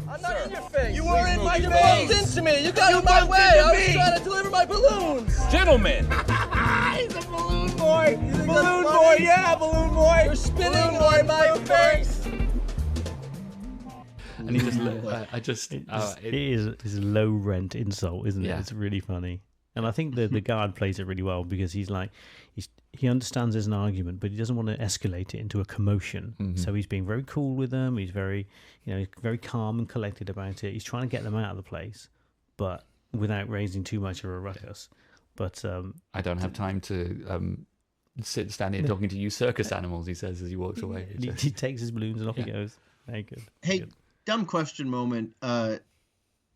I'm not in your face. You are in my face. You bumped into me. You got in my way. I was trying to deliver my balloons. Gentlemen. He's a balloon boy. Balloon boy, yeah, balloon boy. You're spitting on my face. And he just, it is a low rent insult, isn't it? Yeah. It's really funny. And I think the guard plays it really well because he understands there's an argument, but he doesn't want to escalate it into a commotion. Mm-hmm. So he's being very cool with them. He's very, very calm and collected about it. He's trying to get them out of the place, but without raising too much of a ruckus. But I don't have time to stand here talking to you circus animals, he says as he walks away. He takes his balloons and off he goes. Very good. Hey, Good. dumb question moment. The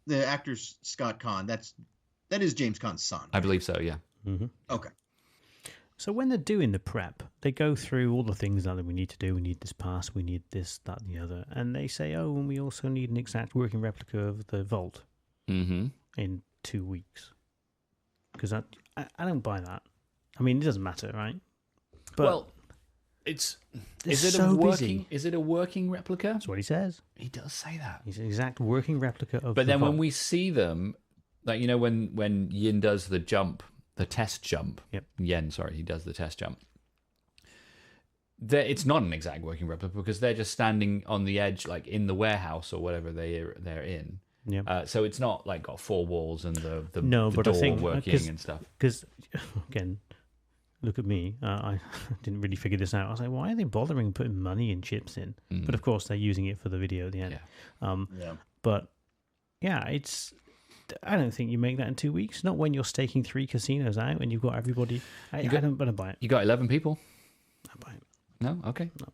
actor's Scott Conn. That is James Caan's son. I believe so, yeah. Mm-hmm. Okay. So when they're doing the prep, they go through all the things that we need to do. We need this pass, we need this, that, and the other. And they say, oh, and we also need an exact working replica of the vault in 2 weeks. Because I don't buy that. I mean, it doesn't matter, right? But well, is it a working replica? That's what he says. He does say that. He's an exact working replica of But the then vault. when we see them, like, when Yin does the jump, the test jump. Yep. Yen, sorry, he does the test jump. It's not an exact working replica because they're just standing on the edge, like in the warehouse or whatever they're in. Yeah. So it's not like got four walls and the but I door think, working and stuff. Because, again, look at me. I didn't really figure this out. I was like, why are they bothering putting money and chips in? But of course, they're using it for the video at the end. Yeah. But, yeah, I don't think you make that in 2 weeks. Not when you're staking 3 casinos out and you've got everybody. I don't buy it. You got 11 people? I buy it. No? Okay. No.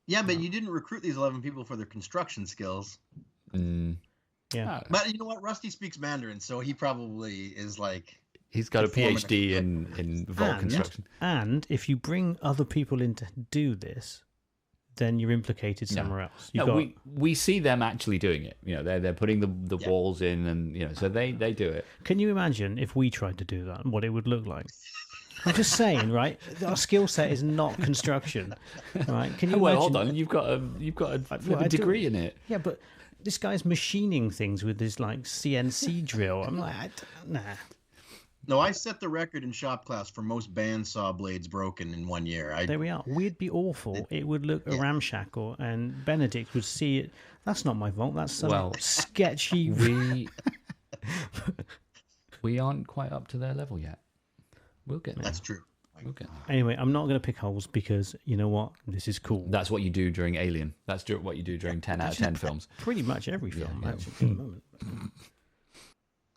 Yeah, but you didn't recruit these 11 people for their construction skills. Yeah. But you know what? Rusty speaks Mandarin, so he probably is like... He's got a PhD in vault construction. And if you bring other people in to do this, then you're implicated somewhere else. We see them actually doing it. They're putting the walls in, and so they do it. Can you imagine if we tried to do that and what it would look like? I'm just saying, right? Our skill set is not construction, right? Can you imagine? Hold on, you've got a degree in it. Yeah, but this guy's machining things with this like CNC drill. I'm like, nah. No, I set the record in shop class for most bandsaw blades broken in 1 year. There we are. We'd be awful. It would look ramshackle, and Benedict would see it. That's not my vault. That's some sketchy. We aren't quite up to their level yet. We'll get there. That's true. We'll get there. Anyway, I'm not going to pick holes because you know what? This is cool. That's what you do during Alien. That's what you do during 10 out of 10 films. Pretty much every film, actually, at the moment.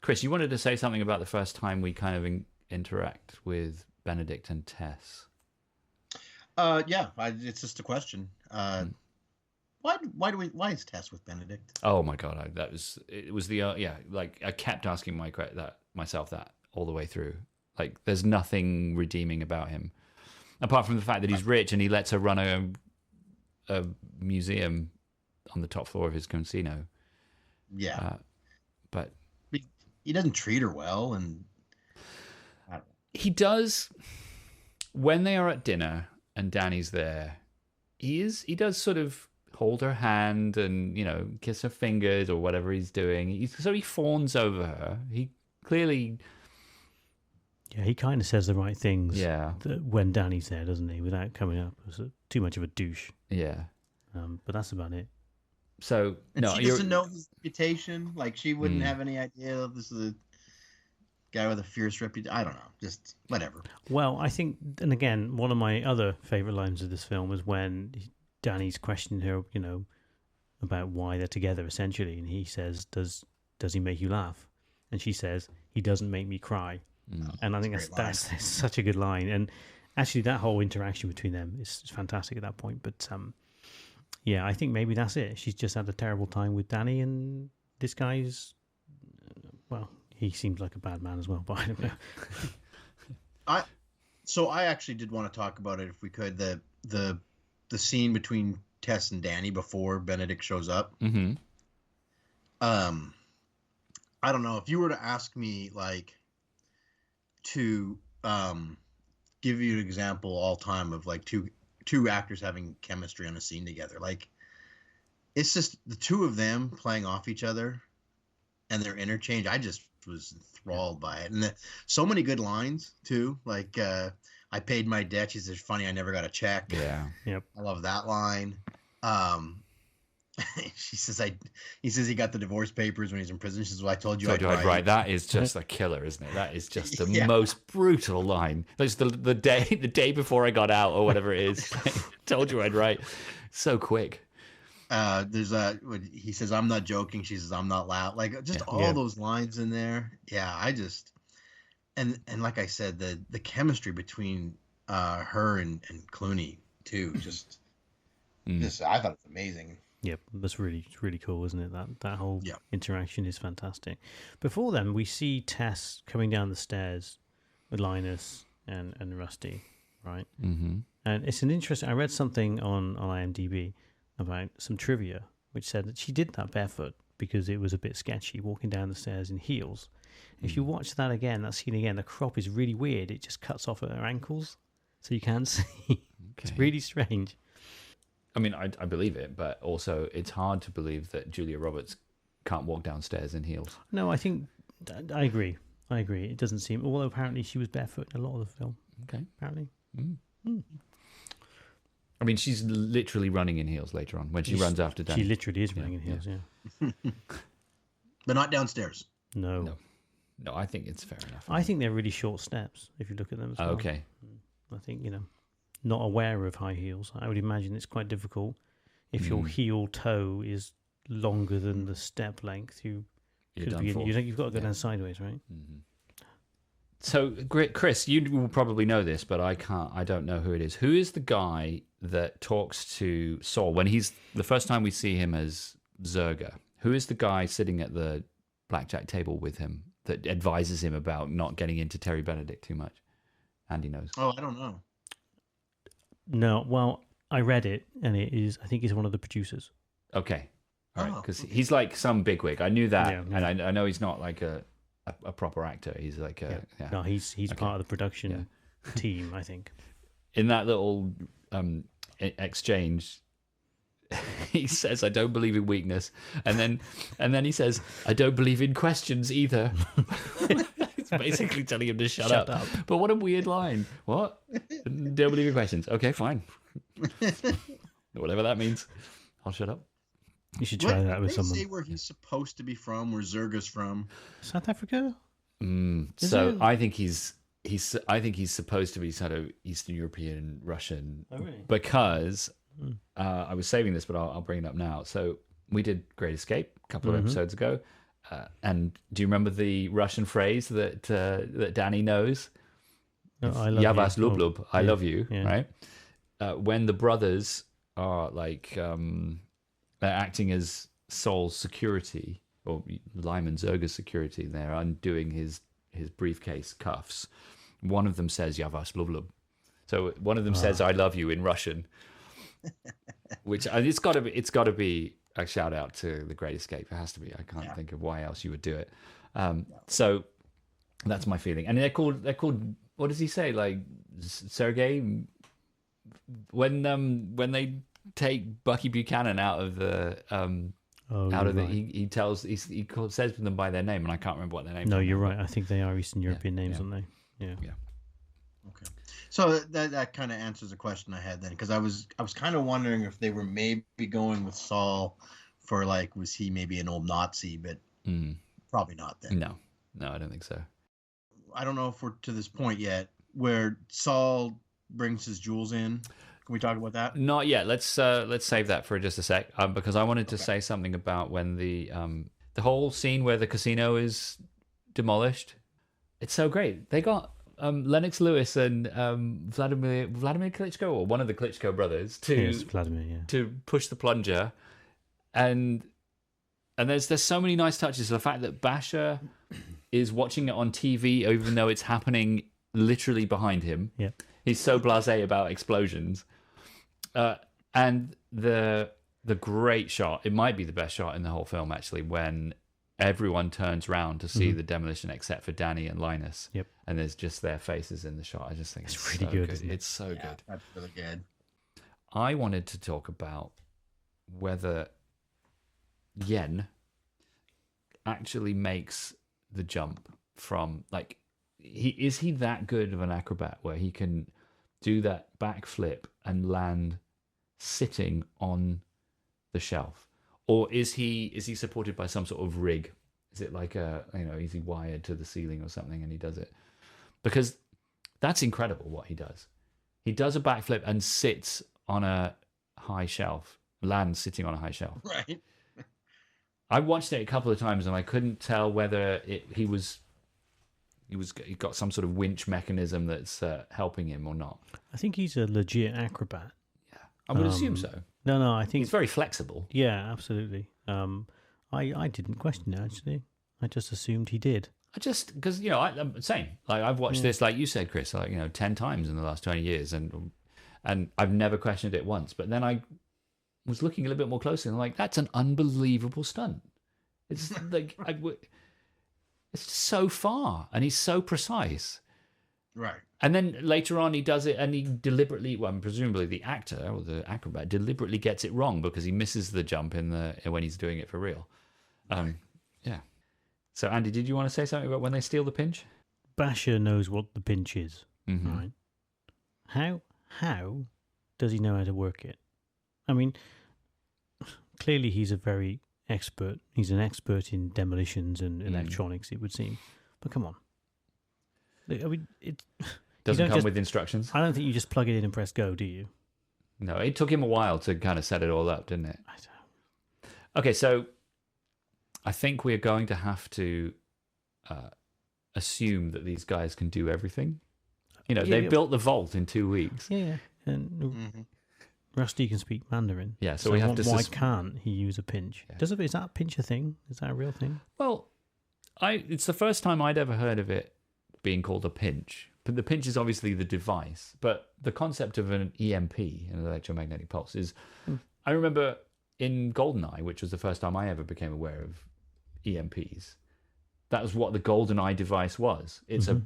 Chris, you wanted to say something about the first time we kind of interact with Benedict and Tess. It's just a question. Why is Tess with Benedict? Oh my god, I kept asking myself that all the way through. Like, there's nothing redeeming about him, apart from the fact that he's rich and he lets her run a museum on the top floor of his casino. Yeah, but he doesn't treat her well, and he does when they are at dinner and Danny's there. He does sort of hold her hand and kiss her fingers or whatever he's doing. He fawns over her. He clearly, he kind of says the right things. Yeah, when Danny's there, doesn't he? Without coming up as too much of a douche. Yeah, but that's about it. So she doesn't know his reputation. Like, she wouldn't have any idea this is a guy with a fierce reputation. I don't know, just whatever. Well, I think, and again, one of my other favorite lines of this film is when Danny's questioning her, about why they're together, essentially, and he says, "Does he make you laugh?" And she says, "He doesn't make me cry." And I think that's such a good line. And actually, that whole interaction between them is fantastic at that point. But yeah, I think maybe that's it. She's just had a terrible time with Danny, and this guy's, well, he seems like a bad man as well, but I don't know. So I actually did want to talk about it, if we could, the scene between Tess and Danny before Benedict shows up. Mm-hmm. I don't know, if you were to ask me, like, to give you an example all time of like two actors having chemistry on a scene together. Like, it's just the two of them playing off each other and their interchange. I just was enthralled by it. And so many good lines too. Like, I paid my debt. She says, funny, I never got a check. Yeah. Yep. I love that line. He says he got the divorce papers when he's in prison. She says, well, I told you I'd write. That is just a killer, isn't it? That is just the most brutal line. That's the day before I got out or whatever it is. Told you I'd write. So quick. He says, I'm not joking. She says, I'm not loud. Like, just all those lines in there. Yeah, I just, and like I said, the chemistry between her and Clooney too, just I thought it was amazing. Yep, that's really cool, isn't it? That whole interaction is fantastic. Before then, we see Tess coming down the stairs with Linus and Rusty, right? Mm-hmm. And it's an interesting. I read something on IMDb about some trivia, which said that she did that barefoot because it was a bit sketchy, walking down the stairs in heels. If you watch that scene again, the crop is really weird. It just cuts off at her ankles, so you can't see. Okay. It's really strange. I mean, I believe it, but also it's hard to believe that Julia Roberts can't walk downstairs in heels. No, I think I agree. It doesn't seem. Although apparently she was barefoot in a lot of the film. Okay, apparently. I mean, she's literally running in heels later on when she runs after Danny. She literally is running in heels, yeah. But not downstairs. No, I think it's fair enough. I think they're really short steps if you look at them as well. Okay. I think, not aware of high heels. I would imagine it's quite difficult if your heel toe is longer than the step length. You've got to go down sideways, right? Mm-hmm. So, Chris, you will probably know this, but I can't. I don't know who it is. Who is the guy that talks to Saul when he's the first time we see him as Zerga? Who is the guy sitting at the blackjack table with him that advises him about not getting into Terry Benedict too much? Andy knows. Oh, I don't know. No, well, I read it, and I think he's one of the producers. Okay, all right, because he's like some bigwig. I knew that, and I know he's not like a proper actor. He's like No, he's part of the production team, I think. In that little exchange, he says, "I don't believe in weakness," and then he says, "I don't believe in questions either." It's basically telling him to shut up. But what a weird line. What? Don't believe in questions. Okay, fine. Whatever that means. I'll shut up. You should try that with someone. Say where he's supposed to be from, where Zerga's from. South Africa? I think he's supposed to be sort of Eastern European, Russian. Oh, really? Because I was saving this, but I'll bring it up now. So we did Great Escape a couple of episodes ago. And do you remember the Russian phrase that Danny knows? I love Ya vas you. lub lub, I love you, yeah. right? When the brothers are like they're acting as Saul's security, or Lyman Zerga's security, they're undoing his briefcase cuffs. One of them says "Ya vas lub lub," so one of them says "I love you" in Russian, which it's got to be a shout out to The Great Escape. It has to be. I can't think of why else you would do it. So that's my feeling. And they're called. What does he say? Like Sergei. When they take Bucky Buchanan out of the he says them by their name, and I can't remember what their name. No, you're right. I think they are Eastern European names, aren't they? Yeah. Okay. So that kind of answers the question I had then, because I was kind of wondering if they were maybe going with Saul for like, was he maybe an old Nazi, but probably not then. No, I don't think so. I don't know if we're to this point yet where Saul brings his jewels in. Can we talk about that? Not yet. Let's save that for just a sec, because I wanted to say something about when the whole scene where the casino is demolished. It's so great. They got Lennox Lewis and Vladimir Klitschko, or one of the Klitschko brothers, to push the plunger, and there's so many nice touches. The fact that Basher is watching it on TV, even though it's happening literally behind him. Yeah, he's so blasé about explosions, and the great shot. It might be the best shot in the whole film, actually, when everyone turns round to see the demolition except for Danny and Linus. Yep. And there's just their faces in the shot. I just think it's really so good, good. isn't it? It's so good. That's really good. I wanted to talk about whether Yen actually makes the jump from, like, is he that good of an acrobat where he can do that backflip and land sitting on the shelf, or is he supported by some sort of rig? Is it like is he wired to the ceiling or something and he does it? Because that's incredible what he does. He does a backflip and sits on a high shelf, lands sitting on a high shelf. Right. I watched it a couple of times and I couldn't tell whether he got some sort of winch mechanism that's helping him or not. I think he's a legit acrobat. Yeah, I would assume so. No, I think He's very flexible. Yeah, absolutely. I didn't question it actually. I just assumed he did. Because I'm same. Like I've watched this, like you said, Chris, 10 times in the last 20 years, and I've never questioned it once. But then I was looking a little bit more closely, and I'm like, that's an unbelievable stunt. It's like it's just so far, and he's so precise. Right. And then later on, he does it, and he deliberately, presumably the actor or the acrobat deliberately gets it wrong because he misses the jump when he's doing it for real. Yeah. So, Andy, did you want to say something about when they steal the pinch? Basher knows what the pinch is, right? How does he know how to work it? I mean, clearly he's a very expert. He's an expert in demolitions and electronics, it would seem. But come on. I mean, it doesn't come with instructions. I don't think you just plug it in and press go, do you? No, it took him a while to kind of set it all up, didn't it? I don't. Okay, so I think we're going to have to assume that these guys can do everything. They built the vault in 2 weeks. Yeah, and Rusty can speak Mandarin. Yeah, so we have to. Why can't he use a pinch? Yeah. Is that pinch a thing? Is that a real thing? Well, it's the first time I'd ever heard of it being called a pinch. But the pinch is obviously the device. But the concept of an EMP, an electromagnetic pulse, is. I remember in GoldenEye, which was the first time I ever became aware of EMPs. That was what the GoldenEye device was. It's a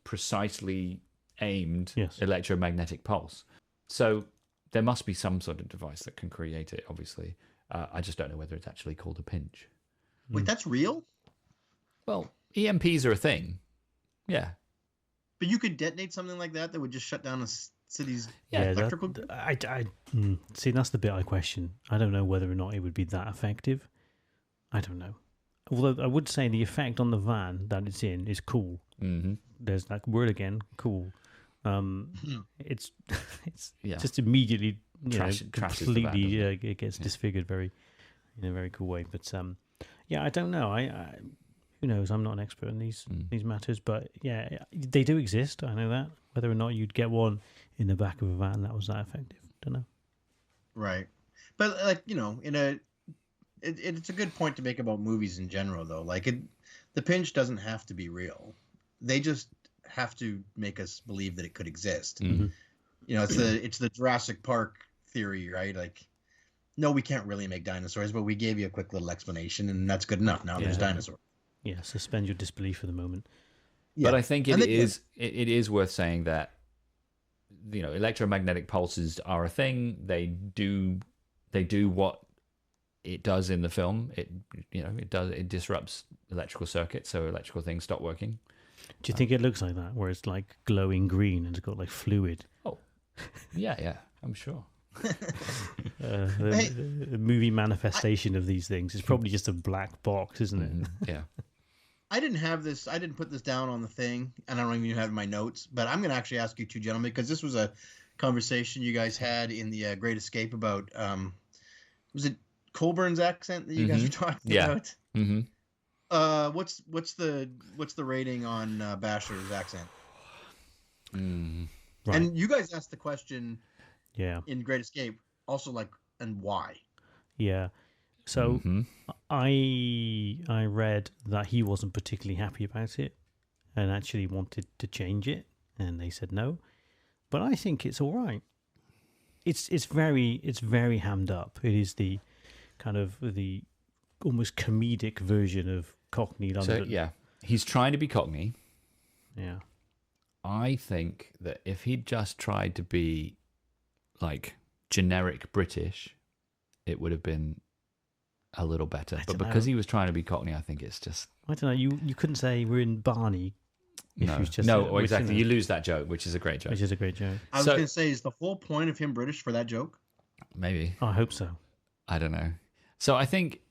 precisely aimed electromagnetic pulse. So there must be some sort of device that can create it, obviously. I just don't know whether it's actually called a pinch. Wait, that's real? Well, EMPs are a thing. Yeah. But you could detonate something like that would just shut down a city's Yeah, electrical... See, that's the bit I question. I don't know whether or not it would be that effective. I don't know. Although I would say the effect on the van that it's in is cool. Mm-hmm. There's that word again, cool. It's just immediately completely it gets disfigured very in a very cool way. But I don't know. I who knows? I'm not an expert in these matters, but yeah, they do exist. I know that. Whether or not you'd get one in the back of a van that was that effective, don't know. Right, but it's a good point to make about movies in general, though. The pinch doesn't have to be real. They just have to make us believe that it could exist. Mm-hmm. It's the Jurassic Park theory, right? Like, no, we can't really make dinosaurs, but we gave you a quick little explanation, and that's good enough. Now there's dinosaurs. Yeah, suspend your disbelief for the moment. Yeah. But I think it is worth saying that electromagnetic pulses are a thing. They do what it does in the film. It disrupts electrical circuits, so electrical things stop working. Do you think it looks like that, where it's like glowing green and it's got like fluid? Oh, yeah, I'm sure. The movie manifestation of these things is probably just a black box, isn't it? Yeah. I didn't have this. I didn't put this down on the thing, and I don't even have it in my notes. But I'm going to actually ask you two gentlemen, because this was a conversation you guys had in the Great Escape about. Was it Colburn's accent that you guys were talking about? Mm-hmm. What's the rating on Basher's accent? Right. And you guys asked the question. Yeah. In Great Escape, also and why? Yeah. So I read that he wasn't particularly happy about it, and actually wanted to change it, and they said no. But I think it's all right. It's very hammed up. It is the kind of the almost comedic version of Cockney London. So yeah, he's trying to be Cockney. Yeah. I think that if he'd just tried to be like generic British, it would have been a little better. But because he was trying to be Cockney, I think it's just... I don't know. You couldn't say we're in Barney. Exactly. You lose that joke, which is a great joke. Which is a great joke. I was going to say, is the whole point of him British for that joke? Maybe. I hope so. I don't know. So I think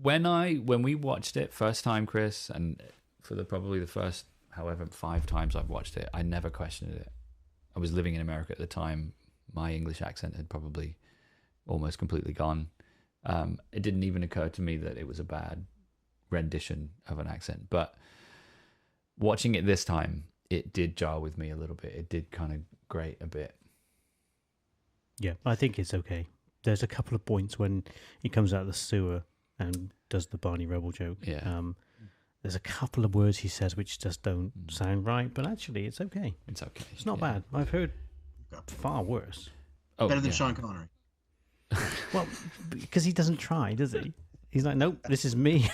when we watched it first time, Chris, and for probably the first however 5 times I've watched it, I never questioned it. I was living in America at the time. My English accent had probably almost completely gone. It didn't even occur to me that it was a bad rendition of an accent. But watching it this time, it did jar with me a little bit. It did kind of grate a bit. Yeah, I think it's okay. There's a couple of points when he comes out of the sewer and does the Barney Rubble joke. Yeah. There's a couple of words he says which just don't sound right, but actually it's okay. It's okay. It's not bad. I've heard far worse. Oh, better than Sean Connery. Well, because he doesn't try, does he? He's like, nope, this is me.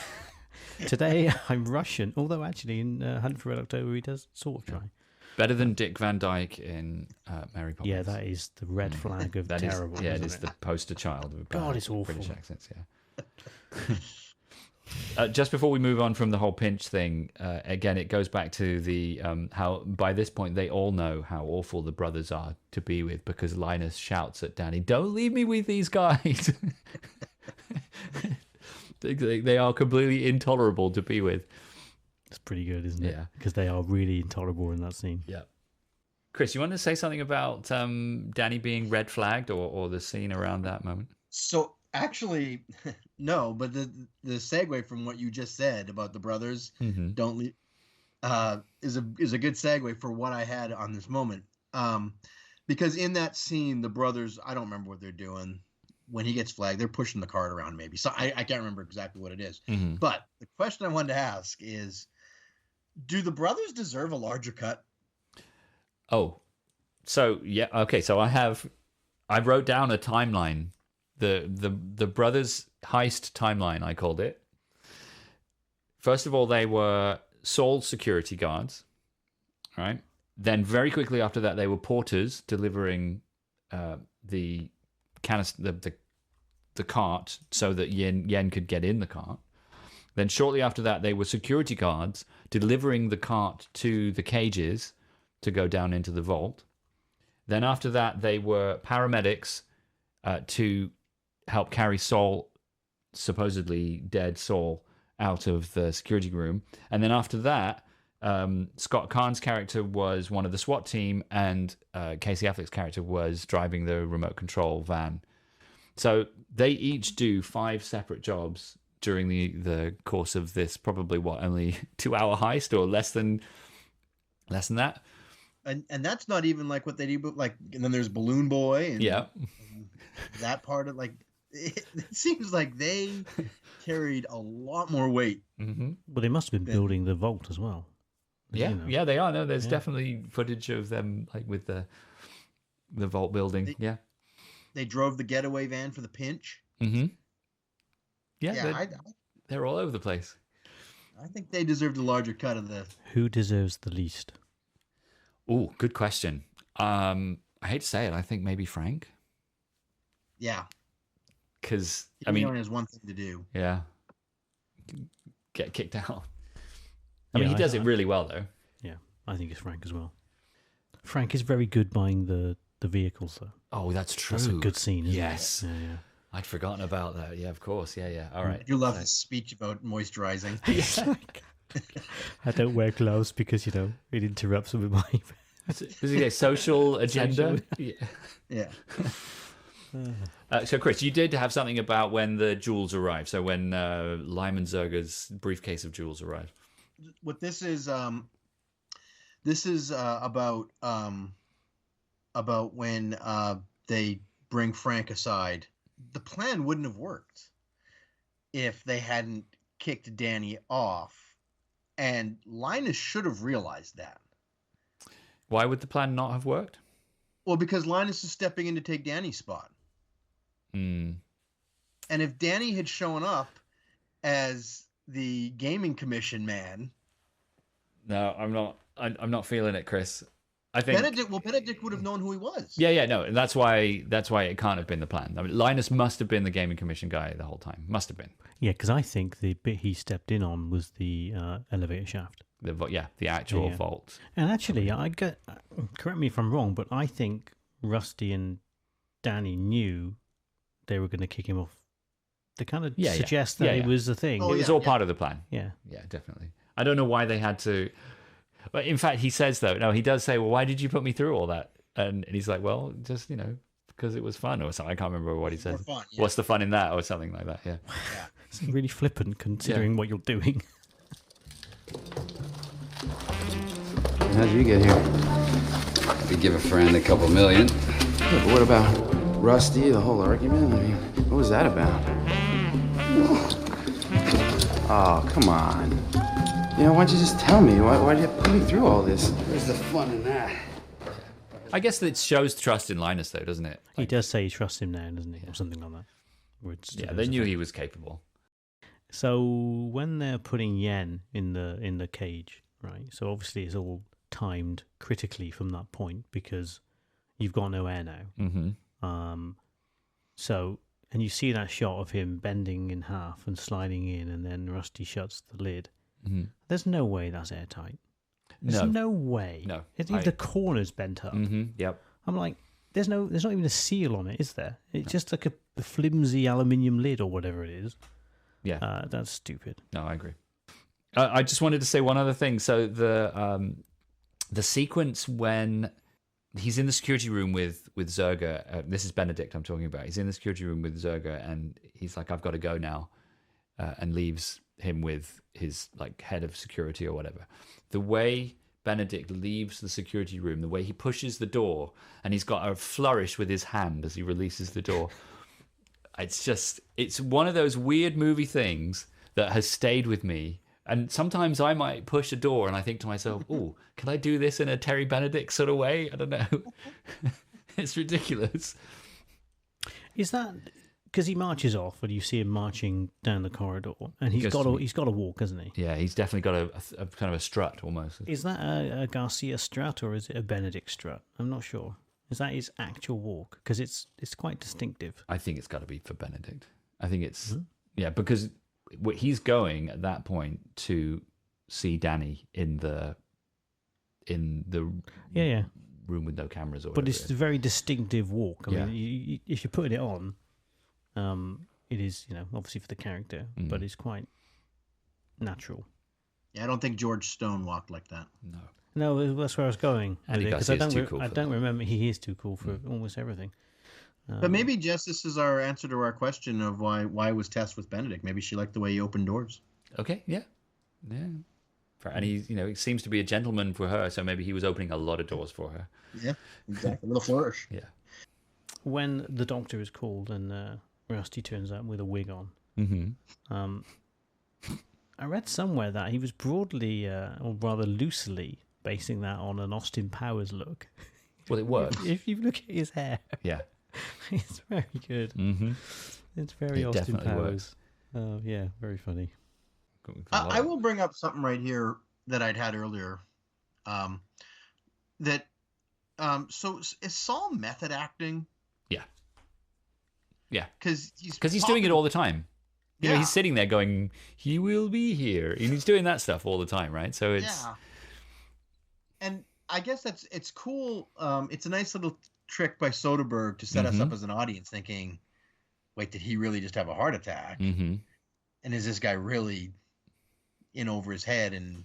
Today I'm Russian. Although actually in Hunt for Red October he does sort of try. Better than Dick Van Dyke in Mary Poppins. Yeah, that is the red flag of terrible. It is the poster child of God, it's awful. British accents, yeah. Just before we move on from the whole pinch thing, again, it goes back to the how by this point they all know how awful the brothers are to be with because Linus shouts at Danny, "Don't leave me with these guys." They are completely intolerable to be with. It's pretty good, isn't it? Yeah. Because they are really intolerable in that scene. Yeah. Chris, you want to say something about Danny being red flagged or the scene around that moment? So actually, no, but the segue from what you just said about the brothers don't leave is a good segue for what I had on this moment. Because in that scene, the brothers, I don't remember what they're doing. When he gets flagged, they're pushing the cart around maybe. So I can't remember exactly what it is. But the question I wanted to ask is, do the brothers deserve a larger cut? Oh, so yeah, okay. So I wrote down a timeline, the brothers heist timeline. I called it. First of all, they were Saul's security guards, right? Then very quickly after that, they were porters delivering the cart so that Yen could get in the cart. Then shortly after that, they were security guards delivering the cart to the cages to go down into the vault. Then after that, they were paramedics to help carry Saul, supposedly dead Saul, out of the security room. And then after that, Scott Kahn's character was one of the SWAT team, and Casey Affleck's character was driving the remote control van. So they each do 5 separate jobs during the course of this probably only 2-hour heist or less than that. And that's not even like what they do, but like, and then there's Balloon Boy and that part of like it seems like they carried a lot more weight. Well, they must have been building the vault as well. Yeah, they are. No, there's definitely footage of them like with the vault building. They drove the getaway van for the pinch. Yeah, they're all over the place. I think they deserved a larger cut of this. Who deserves the least? Oh, good question. I hate to say it. I think maybe Frank. Yeah. Because, he only has one thing to do. Yeah. Get kicked out. I mean, he does it really well, though. Yeah, I think it's Frank as well. Frank is very good buying the vehicles, though. Oh, that's true. That's a good scene, isn't yes. it? Yeah. I'd forgotten about that. Yeah, of course. Yeah. All right. You love his speech about moisturizing. I don't wear gloves because, it interrupts with my... Does he say social agenda? Yeah. So, Chris, you did have something about when the jewels arrived. So when Lyman Zerger's briefcase of jewels arrived. What this is about when they bring Frank aside. The plan wouldn't have worked if they hadn't kicked Danny off, and Linus should have realized that. Why would the plan not have worked? Well, because Linus is stepping in to take Danny's spot. And if Danny had shown up as the gaming commission man. No, I'm not. I'm not feeling it, Chris. I think Benedict would have known who he was. Yeah, no, and that's why it can't have been the plan. I mean, Linus must have been the gaming commission guy the whole time. Must have been. Yeah, because I think the bit he stepped in on was the elevator shaft. The actual vault. And actually, correct me if I'm wrong, but I think Rusty and Danny knew they were going to kick him off. They kind of suggest that it was a thing. It was all part of the plan. Yeah. Yeah, definitely. I don't know why they had to. But in fact, he says, though, no, he does say, well, why did you put me through all that? And he's like, well, just, because it was fun or something. I can't remember what he said. Fun, yeah. What's the fun in that or something like that? Yeah. It's really flippant considering what you're doing. How'd you get here? We give a friend a couple million. Yeah, but what about Rusty, the whole argument? I mean, what was that about? Oh, come on. Why don't you just tell me? Why do you put me through all this? Where's the fun in that? I guess it shows trust in Linus, though, doesn't it? He does say he trusts him now, doesn't he? Or something like that. They knew he was capable. So when they're putting Yen in the cage, right? So obviously it's all timed critically from that point because you've got no air now. Mm-hmm. And you see that shot of him bending in half and sliding in, and then Rusty shuts the lid. Mm-hmm. There's no way that's airtight. There's no way. No. The corner's bent up. Mm-hmm. Yep. I'm like, there's not even a seal on it, is there? It's just like a flimsy aluminium lid or whatever it is. Yeah. That's stupid. No, I agree. I just wanted to say one other thing. So the sequence when he's in the security room with Zerga, this is Benedict I'm talking about. He's in the security room with Zerga, and he's like, I've got to go now, and leaves him with his head of security or whatever. The way Benedict leaves the security room, the way he pushes the door, and he's got a flourish with his hand as he releases the door. It's one of those weird movie things that has stayed with me. And sometimes I might push a door and I think to myself, oh, can I do this in a Terry Benedict sort of way? I don't know. It's ridiculous. Is that because he marches off and you see him marching down the corridor and he's got to walk, hasn't he? Yeah, he's definitely got a kind of a strut almost. Is that a Garcia strut or is it a Benedict strut? I'm not sure. Is that his actual walk? Because it's quite distinctive. I think it's got to be for Benedict. I think it's because he's going at that point to see Danny in the room with no cameras or whatever. But it's a very distinctive walk. I mean, if you're putting it on, it is obviously for the character, but it's quite natural. Yeah, I don't think George Stone walked like that. No, that's where I was going. Because I don't remember. He is too cool for almost everything. But maybe, Jess, this is our answer to our question of why was Tess with Benedict. Maybe she liked the way he opened doors. Okay, yeah. And he seems to be a gentleman for her, so maybe he was opening a lot of doors for her. Yeah, exactly. A little flourish. Yeah. When the doctor is called and Rusty turns up with a wig on, I read somewhere that he was broadly, or rather loosely, basing that on an Austin Powers look. Well, it works. If you look at his hair, it's very good. Mm-hmm. It's very Austin Powers. Yeah, very funny. I will bring up something right here that I'd had earlier. So is Saul method acting? Yeah. Because he's doing it all the time. He's sitting there going, "He will be here," and he's doing that stuff all the time, right? So it's and I guess it's cool. It's a nice little trick by Soderbergh to set us up as an audience, thinking, "Wait, did he really just have a heart attack? Mm-hmm. And is this guy really in over his head?" And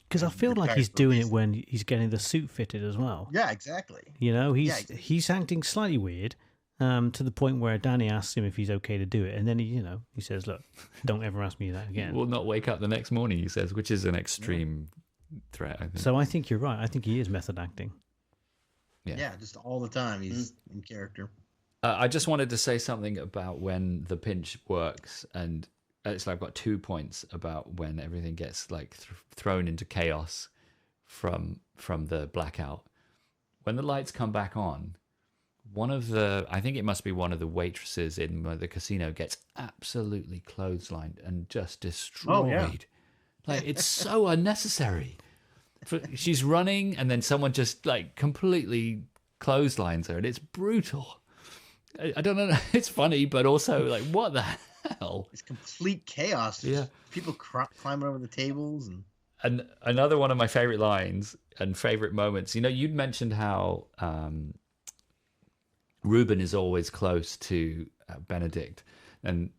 because I feel like he's doing it when he's getting the suit fitted as well. Yeah, exactly. He's acting slightly weird. To the point where Danny asks him if he's okay to do it, and then he says, "Look, don't ever ask me that again." Will not wake up the next morning, he says, which is an extreme threat, I think. So I think you're right. I think he is method acting. Yeah, just all the time he's in character. I just wanted to say something about when the pinch works, and it's I've got 2 points about when everything gets thrown into chaos from the blackout. When the lights come back on. I think it must be one of the waitresses in the casino gets absolutely clotheslined and just destroyed. Oh, yeah. Like, it's so unnecessary. She's running and then someone just like completely clotheslines her, and it's brutal. I don't know. It's funny, but also like, what the hell? It's complete chaos. Yeah. People climbing over the tables. And another one of my favorite lines and favorite moments, you'd mentioned how Ruben is always close to Benedict, and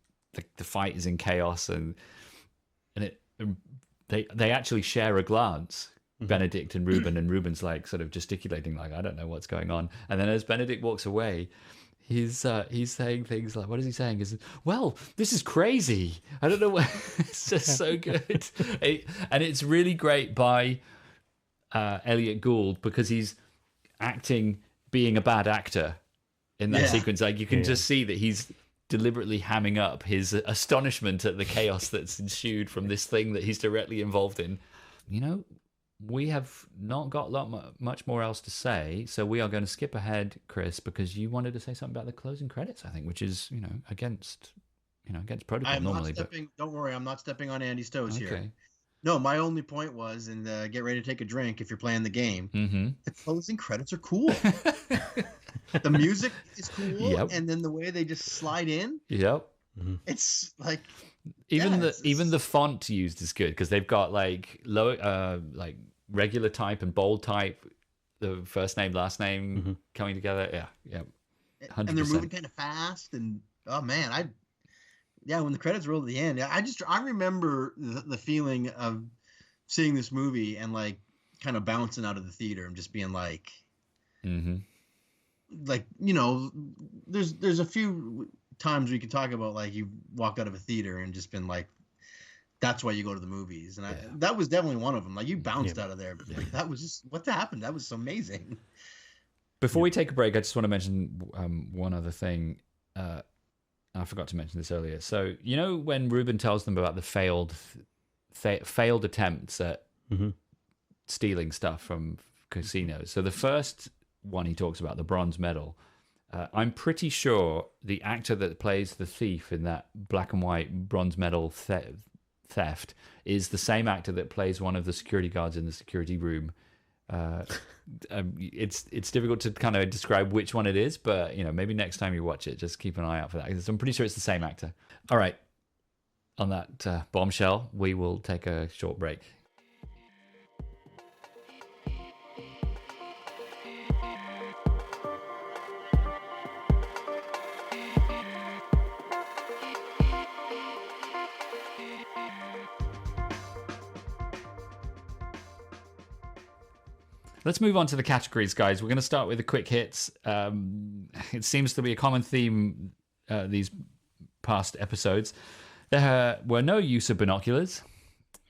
the fight is in chaos, and they actually share a glance, Benedict and Ruben's like sort of gesticulating like, I don't know what's going on. And then as Benedict walks away, he's saying things like, what is he saying? Well, this is crazy. I don't know what. It's just so good. And it's really great by Elliot Gould, because he's acting being a bad actor in that sequence. Like, you can just see that he's deliberately hamming up his astonishment at the chaos that's ensued from this thing that he's directly involved in. We have not got much more else to say, so we are going to skip ahead, Chris, because you wanted to say something about the closing credits, I think, which is against protocol normally. Don't worry, I'm not stepping on Andy's toes here. No, my only point was, and get ready to take a drink if you're playing the game. Mm-hmm. The closing credits are cool. The music is cool, and then the way they just slide in. Yep. It's like even the font used is good, because they've got like like regular type and bold type, the first name last name coming together. Yeah. 100%. And they're moving kind of fast, and oh man, when the credits roll at the end, I remember the feeling of seeing this movie and like kind of bouncing out of the theater and just being like, like, there's a few times we can talk about like you walked out of a theater and just been like, that's why you go to the movies, and that was definitely one of them. Like, you bounced out of there, but like, that was just what happened. That was so amazing. Before we take a break, I just want to mention one other thing. I forgot to mention this earlier. So, when Ruben tells them about the failed attempts at stealing stuff from casinos. So the first one he talks about, the bronze medal. I'm pretty sure the actor that plays the thief in that black and white bronze medal theft is the same actor that plays one of the security guards in the security room. It's difficult to kind of describe which one it is, but maybe next time you watch it, just keep an eye out for that, because I'm pretty sure it's the same actor. All right, on that bombshell, we will take a short break. Let's move on to the categories, guys. We're going to start with the quick hits. It seems to be a common theme these past episodes. There were no use of binoculars,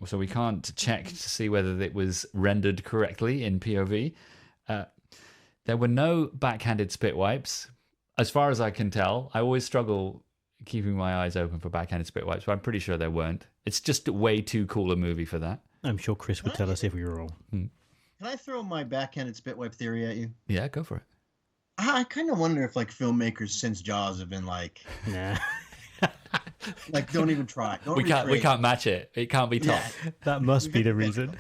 so we can't check to see whether it was rendered correctly in POV. There were no backhanded spit wipes, as far as I can tell. I always struggle keeping my eyes open for backhanded spit wipes, but I'm pretty sure there weren't. It's just a way too cool a movie for that. I'm sure Chris would tell us if we were wrong. Can I throw my backhanded spit wipe theory at you? Yeah, go for it. I kind of wonder if like filmmakers since Jaws have been like, nah, like don't even try. We can't match it. It can't be top. Yeah, that must be the reason.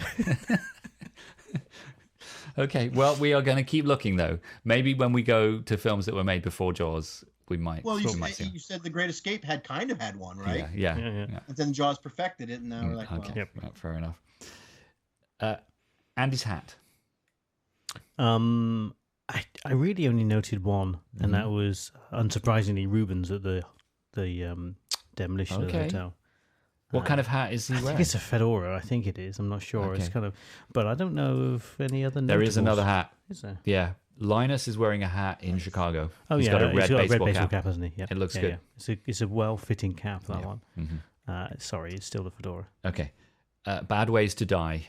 Okay, well, we are going to keep looking though. Maybe when we go to films that were made before Jaws, we might. Well, you said The Great Escape had one, right? Yeah. And then Jaws perfected it, and now we're like, okay, well, fair enough. Andy's hat. I really only noted one, and that was unsurprisingly Ruben's at the demolition of the hotel. What kind of hat is he wearing? I think it's a fedora. I think it is. I'm not sure. Okay. It's kind of, but I don't know of any other. There is another hat. Is there? Yeah, Linus is wearing a hat in Chicago. Oh, he's got a red baseball cap, hasn't he? Yep. It looks good. Yeah. It's a well-fitting cap, that one. Mm-hmm. Sorry, it's still the fedora. Okay. Bad Ways to Die.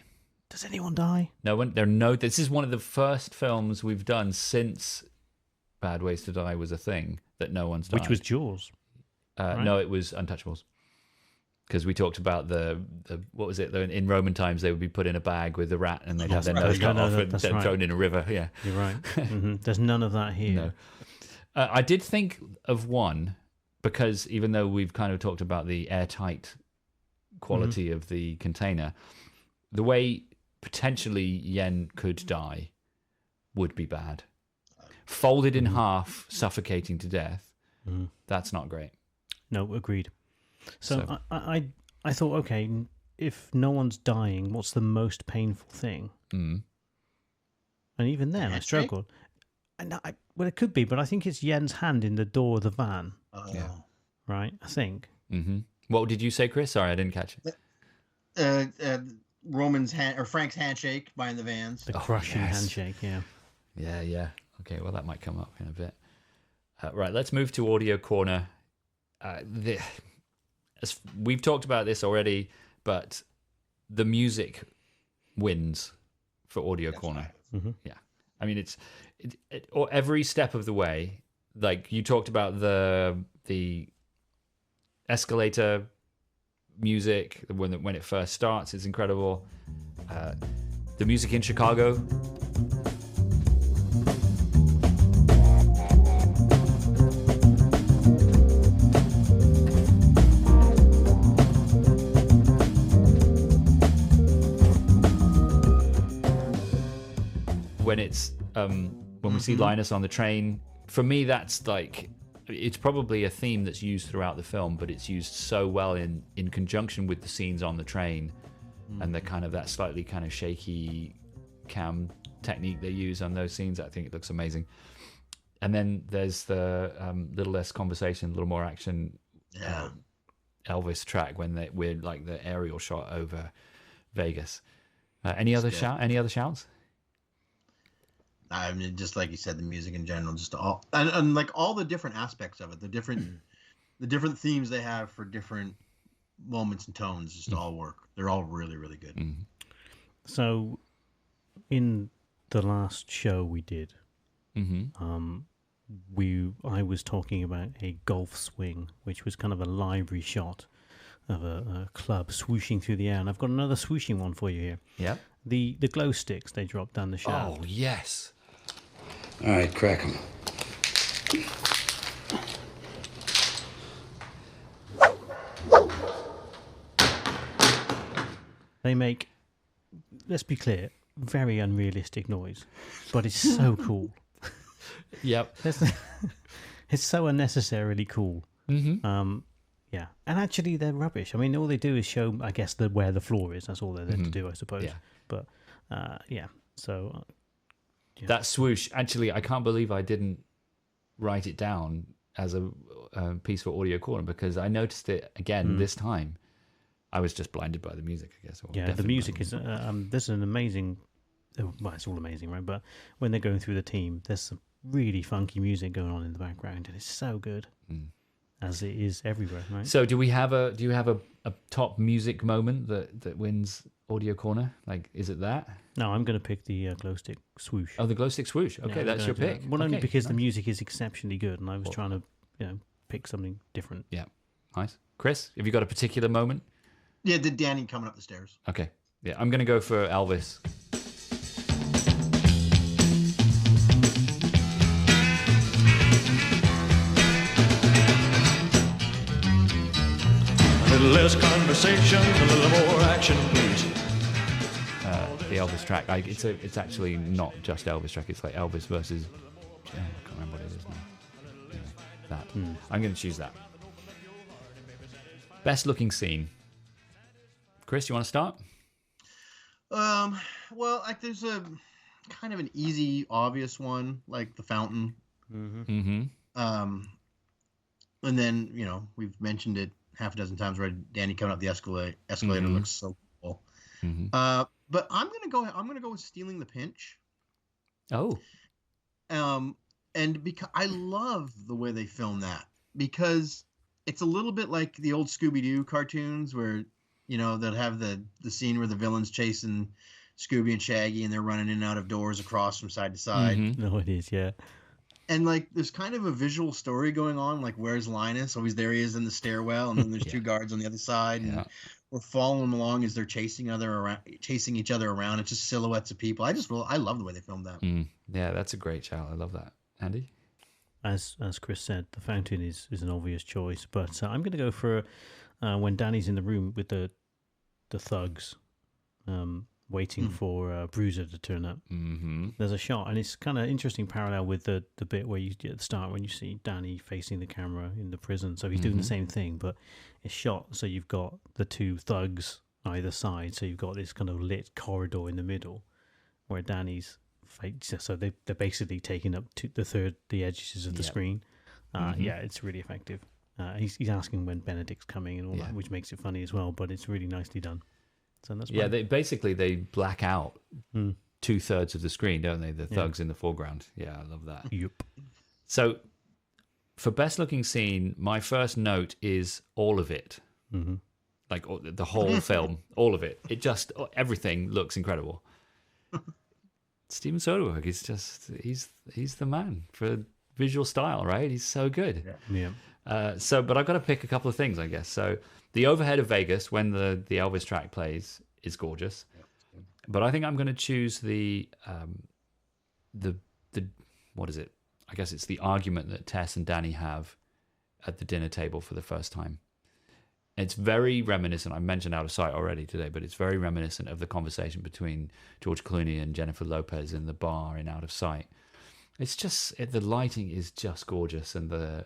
Does anyone die? No one. This is one of the first films we've done since Bad Ways to Die was a thing that no one's died. Which was Jaws. Right? No, it was Untouchables. Because we talked about the what was it? In Roman times, they would be put in a bag with a rat, and they'd have their nose cut off and then thrown in a river. Yeah, you're right. Mm-hmm. There's none of that here. No. I did think of one, because even though we've kind of talked about the airtight quality of the container, the way potentially Yen could die would be bad. Folded in half, suffocating to death, that's not great. No, agreed. So I thought, okay, if no one's dying, what's the most painful thing? And even then, I struggled. Well, it could be, but I think it's Yen's hand in the door of the van. Yeah. Right, I think. What did you say, Chris? Sorry, I didn't catch it. Roman's hand, or Frank's handshake behind the vans. The crushing handshake, yeah. Yeah. Okay, well, that might come up in a bit. Right, let's move to Audio Corner. We've talked about this already, but the music wins for Audio Corner. Yeah. I mean, it's every step of the way. Like you talked about the escalator music when it first starts, it's incredible. The music in Chicago. When it's when we see Linus on the train, for me that's like, it's probably a theme that's used throughout the film, but it's used so well in conjunction with the scenes on the train and the kind of that slightly kind of shaky cam technique they use on those scenes. I think it looks amazing. And then there's the little less conversation, a little more action Elvis track when we're like the aerial shot over Vegas. Any other shouts? I mean, just like you said, the music in general, just all and like all the different aspects of it, the different themes they have for different moments and tones, just all work. They're all really, really good. So, in the last show we did, I was talking about a golf swing, which was kind of a library shot of a club swooshing through the air, and I've got another swooshing one for you here. Yeah. The glow sticks they drop down the shaft. Oh yes. All right, crack 'em. They make, let's be clear, very unrealistic noise, but it's so cool. Yep. It's so unnecessarily cool. Yeah, and actually they're rubbish. I mean, all they do is show, I guess, where the floor is. That's all they're there to do, I suppose. Yeah. But so that swoosh, actually, I can't believe I didn't write it down as a piece for Audio Corner, because I noticed it again this time. I was just blinded by the music, I guess. Yeah, the music is, there's an amazing, well, it's all amazing, right? But when they're going through the team, there's some really funky music going on in the background, and it's so good, as it is everywhere, right? So do you have a top music moment that wins Audio Corner? Like, is it that? No, I'm going to pick the glow stick swoosh. Oh, the glow stick swoosh. Okay, Yeah, that's your pick. Well, only Okay, because the nice. music is exceptionally good, and I was trying to, pick something different. Yeah, nice. Chris, have you got a particular moment? Yeah, the Danny coming up the stairs. Okay. Yeah, I'm going to go for Elvis. A little less conversation, a little more action, please. The Elvis track. It's actually not just Elvis track. It's like Elvis versus. I can't remember what it is now. Anyway, that. I'm going to choose that. Best looking scene. Chris, you want to start? Well, like there's a kind of an easy, obvious one, like the fountain. And then we've mentioned it half a dozen times. Right, Danny coming up the escalator looks so cool. But I'm gonna go with stealing the pinch. Oh. And because I love the way they film that, because it's a little bit like the old Scooby-Doo cartoons where they'll have the scene where the villain's chasing Scooby and Shaggy and they're running in and out of doors across from side to side. No, it is, yeah. And like there's kind of a visual story going on, like where's Linus? Always there he is in the stairwell, and then there's two guards on the other side, and we're following them along as they're chasing each other around. It's just silhouettes of people. I love the way they filmed that. Yeah, that's a great shout. I love that. Andy? as Chris said, the fountain is an obvious choice. But I'm going to go for when Danny's in the room with the thugs, waiting for Bruiser to turn up. Mm-hmm. There's a shot, and it's kind of interesting parallel with the bit where you at the start when you see Danny facing the camera in the prison. So he's doing the same thing, but it's shot so you've got the two thugs either side. So you've got this kind of lit corridor in the middle where Danny's so they're basically taking up the edges of the screen. Yeah, it's really effective. He's asking when Benedict's coming and all that, which makes it funny as well. But it's really nicely done. So that's they black out 2/3 of the screen, don't they? The thugs in the foreground. Yeah, I love that. Yep. So for best looking scene, my first note is all of it. Mm-hmm. Like the whole film, all of it. Everything looks incredible. Steven Soderbergh is he's the man for visual style, right? He's so good. Yeah. But I've got to pick a couple of things, I guess. So the overhead of Vegas when the Elvis track plays is gorgeous. But I think I'm going to choose the what is it? I guess it's the argument that Tess and Danny have at the dinner table for the first time. It's very reminiscent. I mentioned Out of Sight already today, but it's very reminiscent of the conversation between George Clooney and Jennifer Lopez in the bar in Out of Sight. It's just the lighting is just gorgeous, and the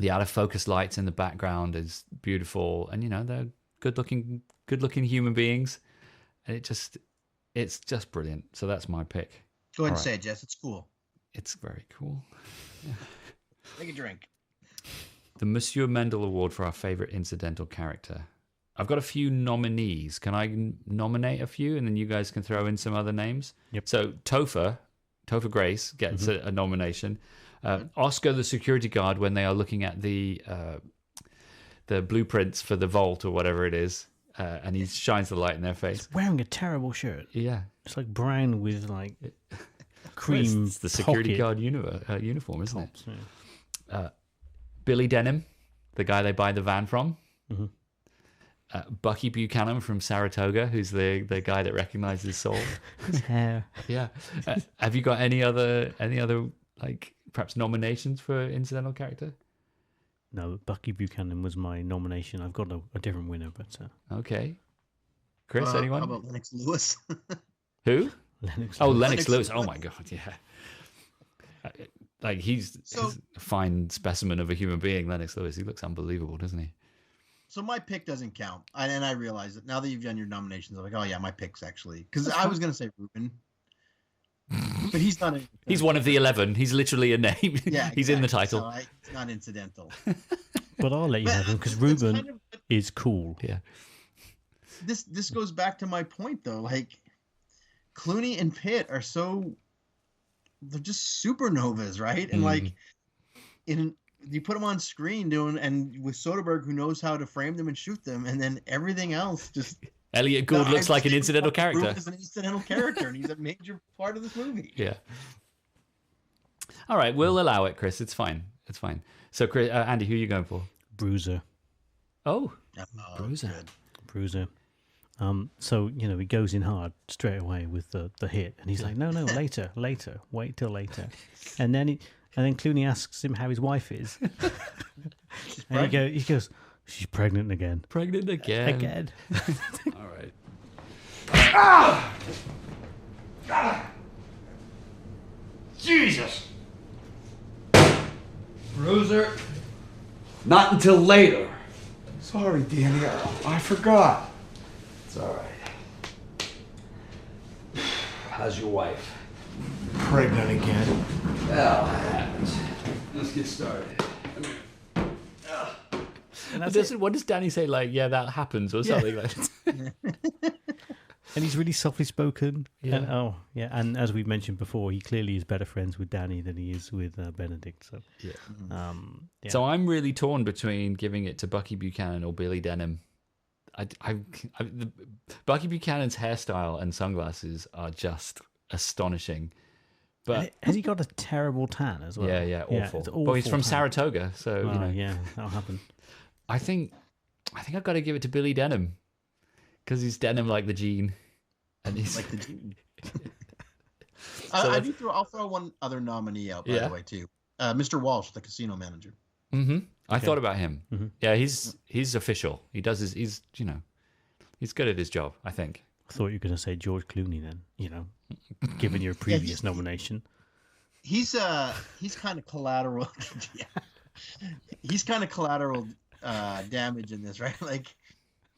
out of focus lights in the background is beautiful, and they're good looking human beings, and it's just brilliant. So that's my pick. Go ahead and say it, Jess. It's cool. It's very cool. Take a drink. The Monsieur Mendel Award for our favorite incidental character. I've got a few nominees. Can I nominate a few, and then you guys can throw in some other names? Yep. So Topher Grace gets a nomination. Oscar the security guard when they are looking at the blueprints for the vault or whatever it is, and he shines the light in their face. He's wearing a terrible shirt. Yeah, it's like brown with like cream. It's the security guard uniform, isn't tops, it? Yeah. Billy Denham, the guy they buy the van from. Mm-hmm. Bucky Buchanan from Saratoga, who's the guy that recognizes Saul. His hair. Yeah. Have you got any other like perhaps nominations for incidental character? No, Bucky Buchanan was my nomination. I've got a different winner, but okay. Chris, anyone? How about Lennox Lewis? Who? Lennox. Lennox Lewis. Oh my God, yeah. Like he's a fine specimen of a human being, Lennox Lewis. He looks unbelievable, doesn't he? So my pick doesn't count, and I realize it now that you've done your nominations. I'm like, oh yeah, my pick's actually because I was gonna say Ruben, but he's not. He's one of the 11. He's literally a name. Yeah, he's in the title. So it's not incidental. But I'll let you have him because Ruben is cool. Yeah. This goes back to my point though. Like Clooney and Pitt are they're just supernovas, right? And like you put them on screen and with Soderbergh who knows how to frame them and shoot them, and then everything else just Elliot Gould looks like an incidental character. Is an incidental character, and he's a major part of this movie. Yeah. All right, we'll allow it, Chris. It's fine. It's fine. So, Chris, Andy, who are you going for? Bruiser. Oh, Bruiser. Good. Bruiser. So he goes in hard straight away with the hit, and he's like, no, later, wait till later, and then Clooney asks him how his wife is, and he goes, she's pregnant again. Again. All right. Jesus. Bruiser. Not until later. Sorry, Danny. I forgot. It's all right. How's your wife? Pregnant again. Well, that happens. Let's get started. What does Danny say? Like, yeah, that happens, or something like that. And he's really softly spoken. Yeah. And as we've mentioned before, he clearly is better friends with Danny than he is with Benedict. So, So I'm really torn between giving it to Bucky Buchanan or Billy Denham. Bucky Buchanan's hairstyle and sunglasses are just astonishing. But has he got a terrible tan as well? Yeah, awful. It's awful. But he's from Saratoga, so yeah, that'll happen. I think I've got to give it to Billy Denham because he's denim like the jean, and he's like the jean. I'll throw one other nominee out by the way too. Mr. Walsh, the casino manager. Mm-hmm. I thought about him. Mm-hmm. Yeah, he's official. He does he's good at his job, I think. I thought you were going to say George Clooney then, given your previous nomination. He's kind of collateral. Yeah. He's kind of collateral damage in this, right? Like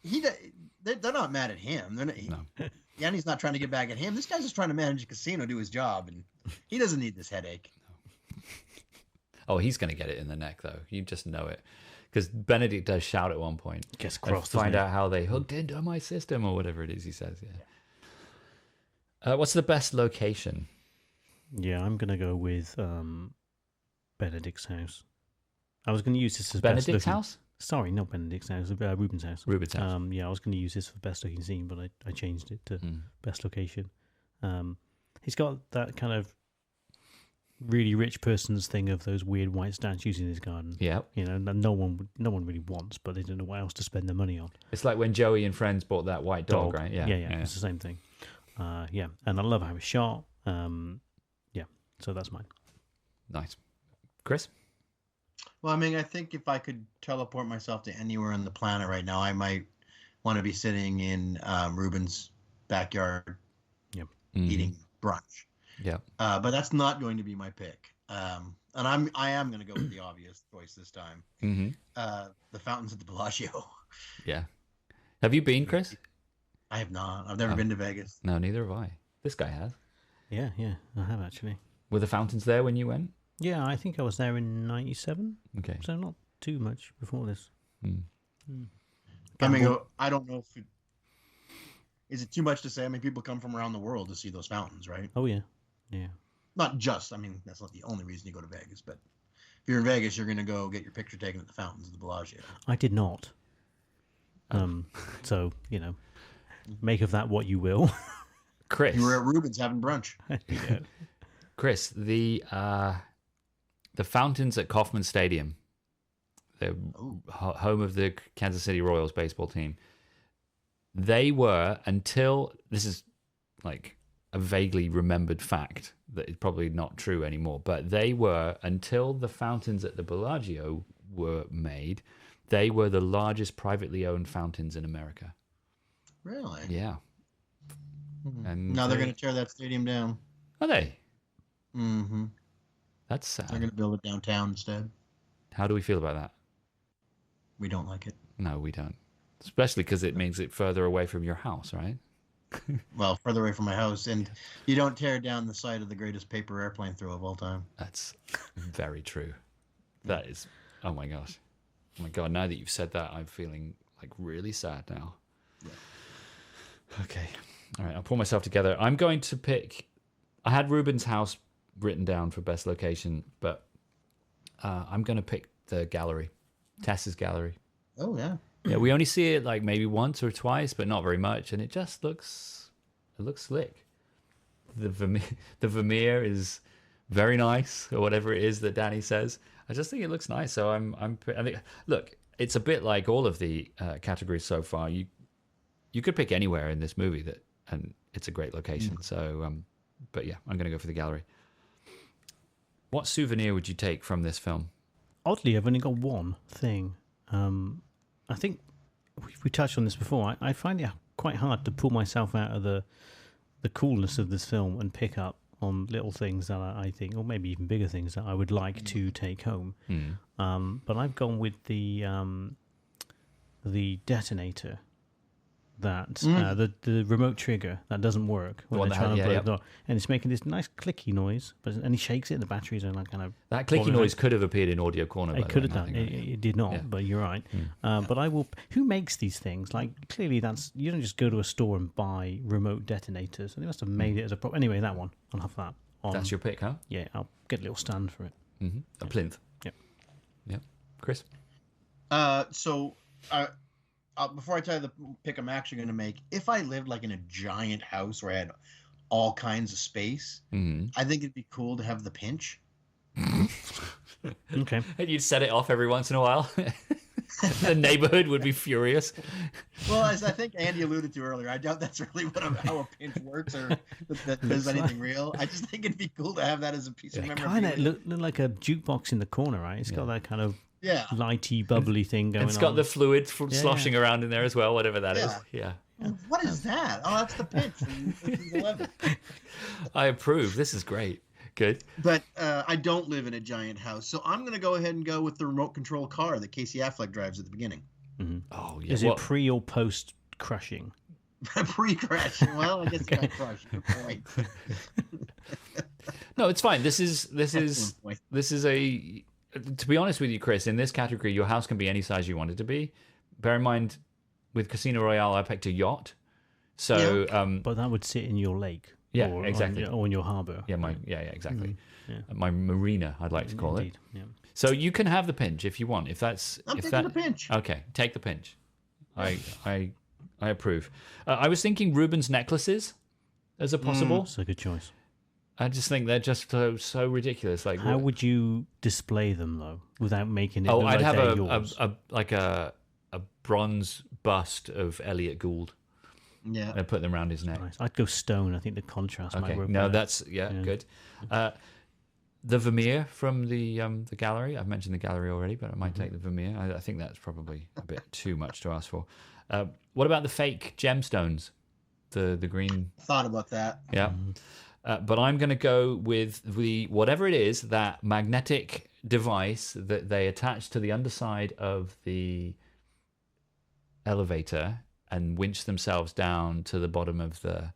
they're not mad at him. They're not, no. Yanni's not trying to get back at him. This guy's just trying to manage a casino, do his job, and he doesn't need this headache. Oh, he's going to get it in the neck, though. You just know it. Because Benedict does shout at one point. Gets crossed. Find out how they hooked into my system or whatever it is he says. Yeah. What's the best location? Yeah, I'm going to go with Benedict's house. I was going to use this as Benedict's house? Sorry, not Benedict's house. Ruben's house. Ruben's house. Yeah, I was going to use this for best looking scene, but I changed it to best location. He's got that kind of really rich person's thing of those weird white statues in his garden. Yeah, no one really wants, but they don't know what else to spend their money on. It's like when Joey and Friends bought that white dog, right? Yeah, it's the same thing. Yeah, and I love how it's shot. Yeah, so that's mine. Nice, Chris. Well, I mean, I think if I could teleport myself to anywhere on the planet right now, I might want to be sitting in Ruben's backyard, eating brunch. Yeah. But that's not going to be my pick. And I am going to go with the obvious choice this time. Mm-hmm. The fountains at the Bellagio. Yeah. Have you been, Chris? I have not. I've never been to Vegas. No, neither have I. This guy has. Yeah, I have actually. Were the fountains there when you went? Yeah, I think I was there in 97. Okay. So not too much before this. I mean, I don't know if is it too much to say? I mean, people come from around the world to see those fountains, right? Oh, yeah. Yeah. Not just, I mean, that's not the only reason you go to Vegas, but if you're in Vegas, you're going to go get your picture taken at the fountains of the Bellagio. I did not. So, make of that what you will. Chris. You were at Ruben's having brunch. Yeah. Chris, the fountains at Kauffman Stadium, the home of the Kansas City Royals baseball team, they were, until, this is like a vaguely remembered fact that is probably not true anymore, but they were, until the fountains at the Bellagio were made, they were the largest privately owned fountains in America. Really? Yeah. And now they're going to tear that stadium down. Are they? Mm-hmm. That's sad. They're going to build it downtown instead. How do we feel about that? We don't like it. No, we don't. Especially because it makes it further away from your house, right? Well, further away from my house. And you don't tear down the site of the greatest paper airplane throw of all time. That's very true. That is, oh my gosh. Oh my God, now that you've said that, I'm feeling like really sad now. Yeah. Okay. All right, I'll pull myself together. I'm going to pick, I had Ruben's house written down for best location, but I'm going to pick the gallery, Tess's gallery. Oh, yeah. Yeah, we only see it like maybe once or twice, but not very much, and it just looks slick. The Vermeer is very nice, or whatever it is that Danny says. I just think it looks nice. So I think, look, it's a bit like all of the categories so far. You could pick anywhere in this movie and it's a great location. So, but yeah, I'm going to go for the gallery. What souvenir would you take from this film? Oddly, I've only got one thing. I think we touched on this before. I find it quite hard to pull myself out of the coolness of this film and pick up on little things that I think, or maybe even bigger things that I would like to take home. But I've gone with the detonator. That the remote trigger that doesn't work when they're trying to blow the door, and it's making this nice clicky noise. And he shakes it, and the batteries are like kind of that clicky noise could have appeared in Audio Corner. It could have done. It did not, but you're right. But I will. Who makes these things? Like clearly, you don't just go to a store and buy remote detonators. And they must have made it as a problem. Anyway, that one I'll have that. That's your pick, huh? Yeah, I'll get a little stand for it. A plinth. Yep. Chris. Before I tell you the pick I'm actually going to make, if I lived like in a giant house where I had all kinds of space, I think it'd be cool to have the pinch. Okay. And you'd set it off every once in a while. The neighborhood would be furious. Well, as I think Andy alluded to earlier, I doubt that's really how a pinch works or that there's anything real. I just think it'd be cool to have that as a piece of memorabilia. Kind of look like a jukebox in the corner, right? It's got that kind of lighty, bubbly thing going on. It's got the fluid sloshing around in there as well, whatever that is. Yeah. What is that? Oh, that's the pinch from Ocean's 11. I approve. This is great. Good. But I don't live in a giant house, so I'm going to go ahead and go with the remote control car that Casey Affleck drives at the beginning. Mm-hmm. Oh, yeah. Is it pre or post crushing? Pre-crashing. Well, I guess it got crushed. Good point. No, it's fine. This is a. To be honest with you, Chris, in this category, your house can be any size you want it to be. Bear in mind, with Casino Royale, I picked a yacht, so but that would sit in your lake. Yeah, or exactly. Or in your harbour. Yeah, exactly. Mm-hmm. My marina, I'd like to call Indeed. it. Yeah. So you can have the pinch if you want. If that's I'm taking the pinch. Okay, take the pinch. I approve. I was thinking Ruben's necklaces as a possible. That's a good choice. I just think they're just so ridiculous. Like, how would you display them though, without making it? Oh, look I'd like have yours? a bronze bust of Elliot Gould. Yeah, and put them around his neck. Nice. I'd go stone. I think the contrast might work. No, better. that's good. The Vermeer from the gallery. I've mentioned the gallery already, but I might take the Vermeer. I think that's probably a bit too much to ask for. What about the fake gemstones? The green. Thought about that. Yeah. But I'm going to go with the whatever it is, that magnetic device that they attach to the underside of the elevator and winch themselves down to the bottom of the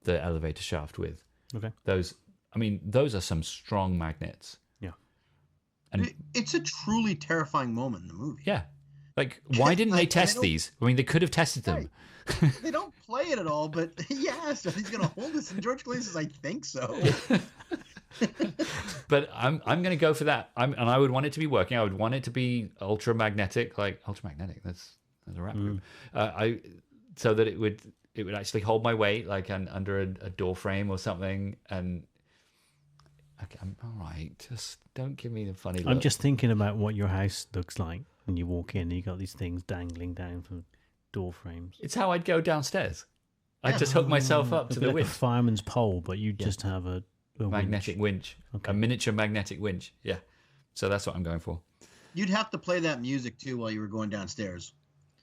elevator shaft with. Okay. Those are some strong magnets. Yeah. And it's a truly terrifying moment in the movie. Yeah. Like, why didn't they test these? I mean, they could have tested them. Right. They don't play it at all, but so he's going to hold this. And George Clooney says, I think so. But I'm going to go for that. And I would want it to be working. I would want it to be ultramagnetic. That's a rap group. So that it would actually hold my weight, like under a door frame or something. And okay, I'm all right. Just don't give me the funny look. I'm just thinking about what your house looks like when you walk in. And you got these things dangling down from door frames. It's how I'd go downstairs. I'd just hook myself up to the like winch. a fireman's pole, but you just have a magnetic winch. Okay. A miniature magnetic winch. Yeah. So that's what I'm going for. You'd have to play that music too while you were going downstairs.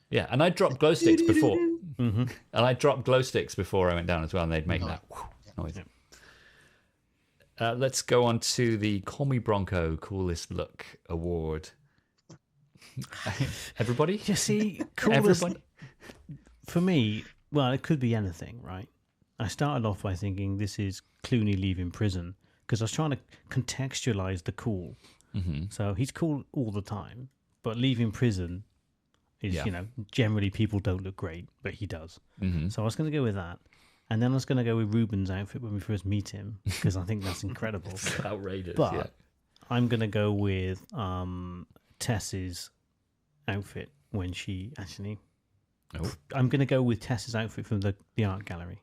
Yeah, and I dropped glow sticks before. And I dropped glow sticks before I went down as well, and they'd make that noise. Yeah. Let's go on to the Call Me Bronco Coolest Look Award. Everybody? You see, coolest... For me, well, it could be anything, right? I started off by thinking this is Clooney leaving prison, because I was trying to contextualize the cool. Mm-hmm. So he's cool all the time, but leaving prison... generally people don't look great, but he does. Mm-hmm. So I was going to go with that. And then I was going to go with Ruben's outfit when we first meet him, because I think that's incredible. It's outrageous. But I'm going to go with Tess's outfit when she actually... I'm going to go with Tess's outfit from the art gallery.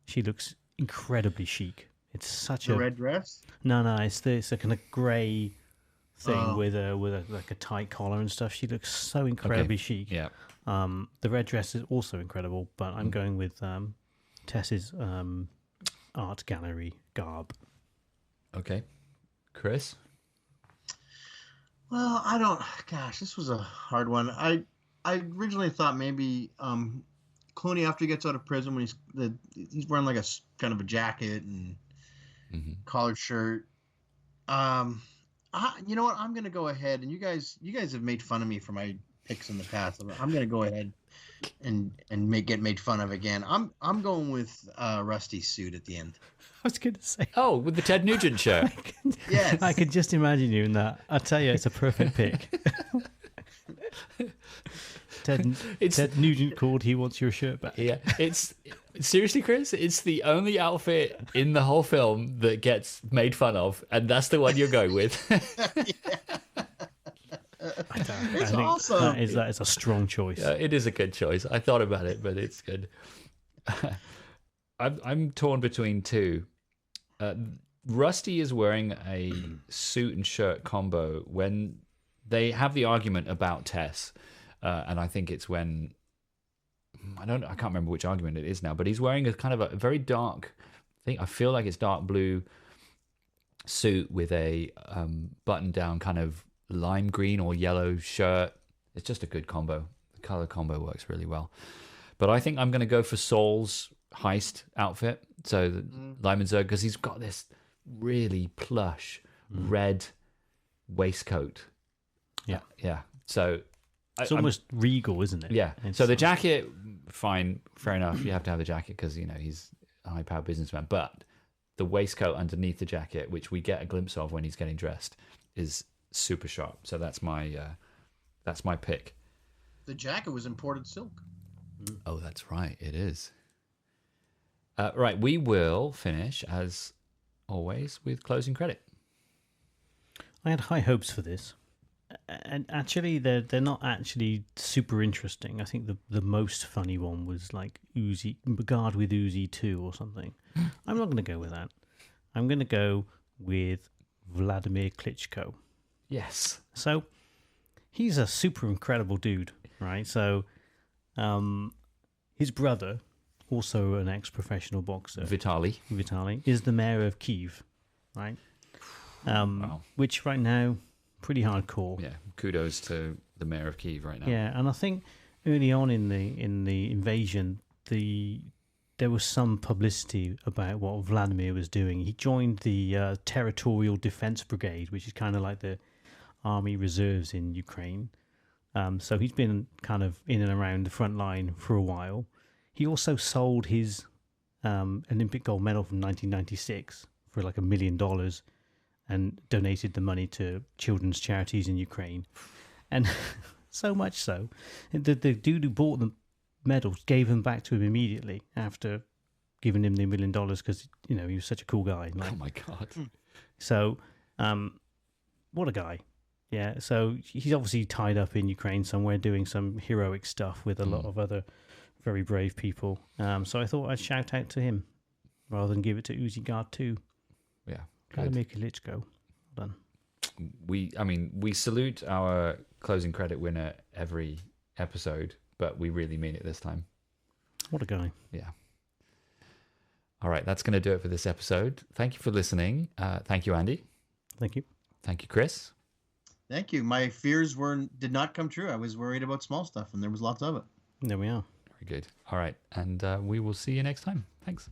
She looks incredibly chic. It's such the red dress? No, it's a kind of grey... thing with a tight collar and stuff. She looks so incredibly chic. Yeah. The red dress is also incredible, but I'm going with Tess's art gallery garb. Okay. Chris? Well, I don't... Gosh, this was a hard one. I originally thought maybe Clooney, after he gets out of prison, when he's wearing like a kind of a jacket and collared shirt. You know what? I'm going to go ahead, and you guys have made fun of me for my picks in the past. I'm going to go ahead and get made fun of again. I'm going with Rusty's suit at the end. I was going to say, with the Ted Nugent shirt. Yes, I could just imagine you in that. I tell you, it's a perfect pick. Ted Nugent called. He wants your shirt back. Yeah, it's seriously, Chris. It's the only outfit in the whole film that gets made fun of, and that's the one you're going with. I think awesome. That is a strong choice. It is a good choice. I thought about it, but it's good. I'm torn between two. Rusty is wearing a suit and shirt combo when they have the argument about Tess, and I think it's when I can't remember which argument it is now, but he's wearing a kind of a very dark. I feel like it's dark blue suit with a button-down kind of lime green or yellow shirt. It's just a good combo. The color combo works really well. But I think I'm going to go for Saul's heist outfit. So Lyman Zerg, because he's got this really plush red waistcoat. Yeah. So it's almost regal, isn't it? Yeah. So the jacket, fine, fair enough. You have to have the jacket because he's a high-powered businessman. But the waistcoat underneath the jacket, which we get a glimpse of when he's getting dressed, is super sharp. So that's my pick. The jacket was imported silk. Oh, that's right. It is. Right. We will finish, as always, with closing credit. I had high hopes for this. And actually, they're not actually super interesting. I think the most funny one was like Uzi, Guard with Uzi 2 or something. I'm not going to go with that. I'm going to go with Vladimir Klitschko. Yes. So he's a super incredible dude, right? So his brother, also an ex-professional boxer, Vitaly, is the mayor of Kyiv, right? Wow. Which right now, pretty hardcore. Yeah, kudos to the mayor of Kyiv right now. Yeah, and I think early on in the invasion, there was some publicity about what Vladimir was doing. He joined the Territorial Defense Brigade, which is kind of like the army reserves in Ukraine. So he's been kind of in and around the front line for a while. He also sold his Olympic gold medal from 1996 for like $1 million and donated the money to children's charities in Ukraine. And so much so, the dude who bought the medals gave them back to him immediately after giving him the $1 million because, he was such a cool guy. Like, oh, my God. So, what a guy. Yeah, so he's obviously tied up in Ukraine somewhere doing some heroic stuff with a lot of other very brave people. So I thought I'd shout out to him rather than give it to Uzi Guard 2. Yeah. Vladimir Klitschko. Well done. We salute our closing credit winner every episode, but we really mean it this time. What a guy. Yeah. All right, that's going to do it for this episode. Thank you for listening. Thank you, Andy. Thank you. Thank you, Chris. Thank you. My fears did not come true. I was worried about small stuff, and there was lots of it. There we are. Very good. All right, and we will see you next time. Thanks.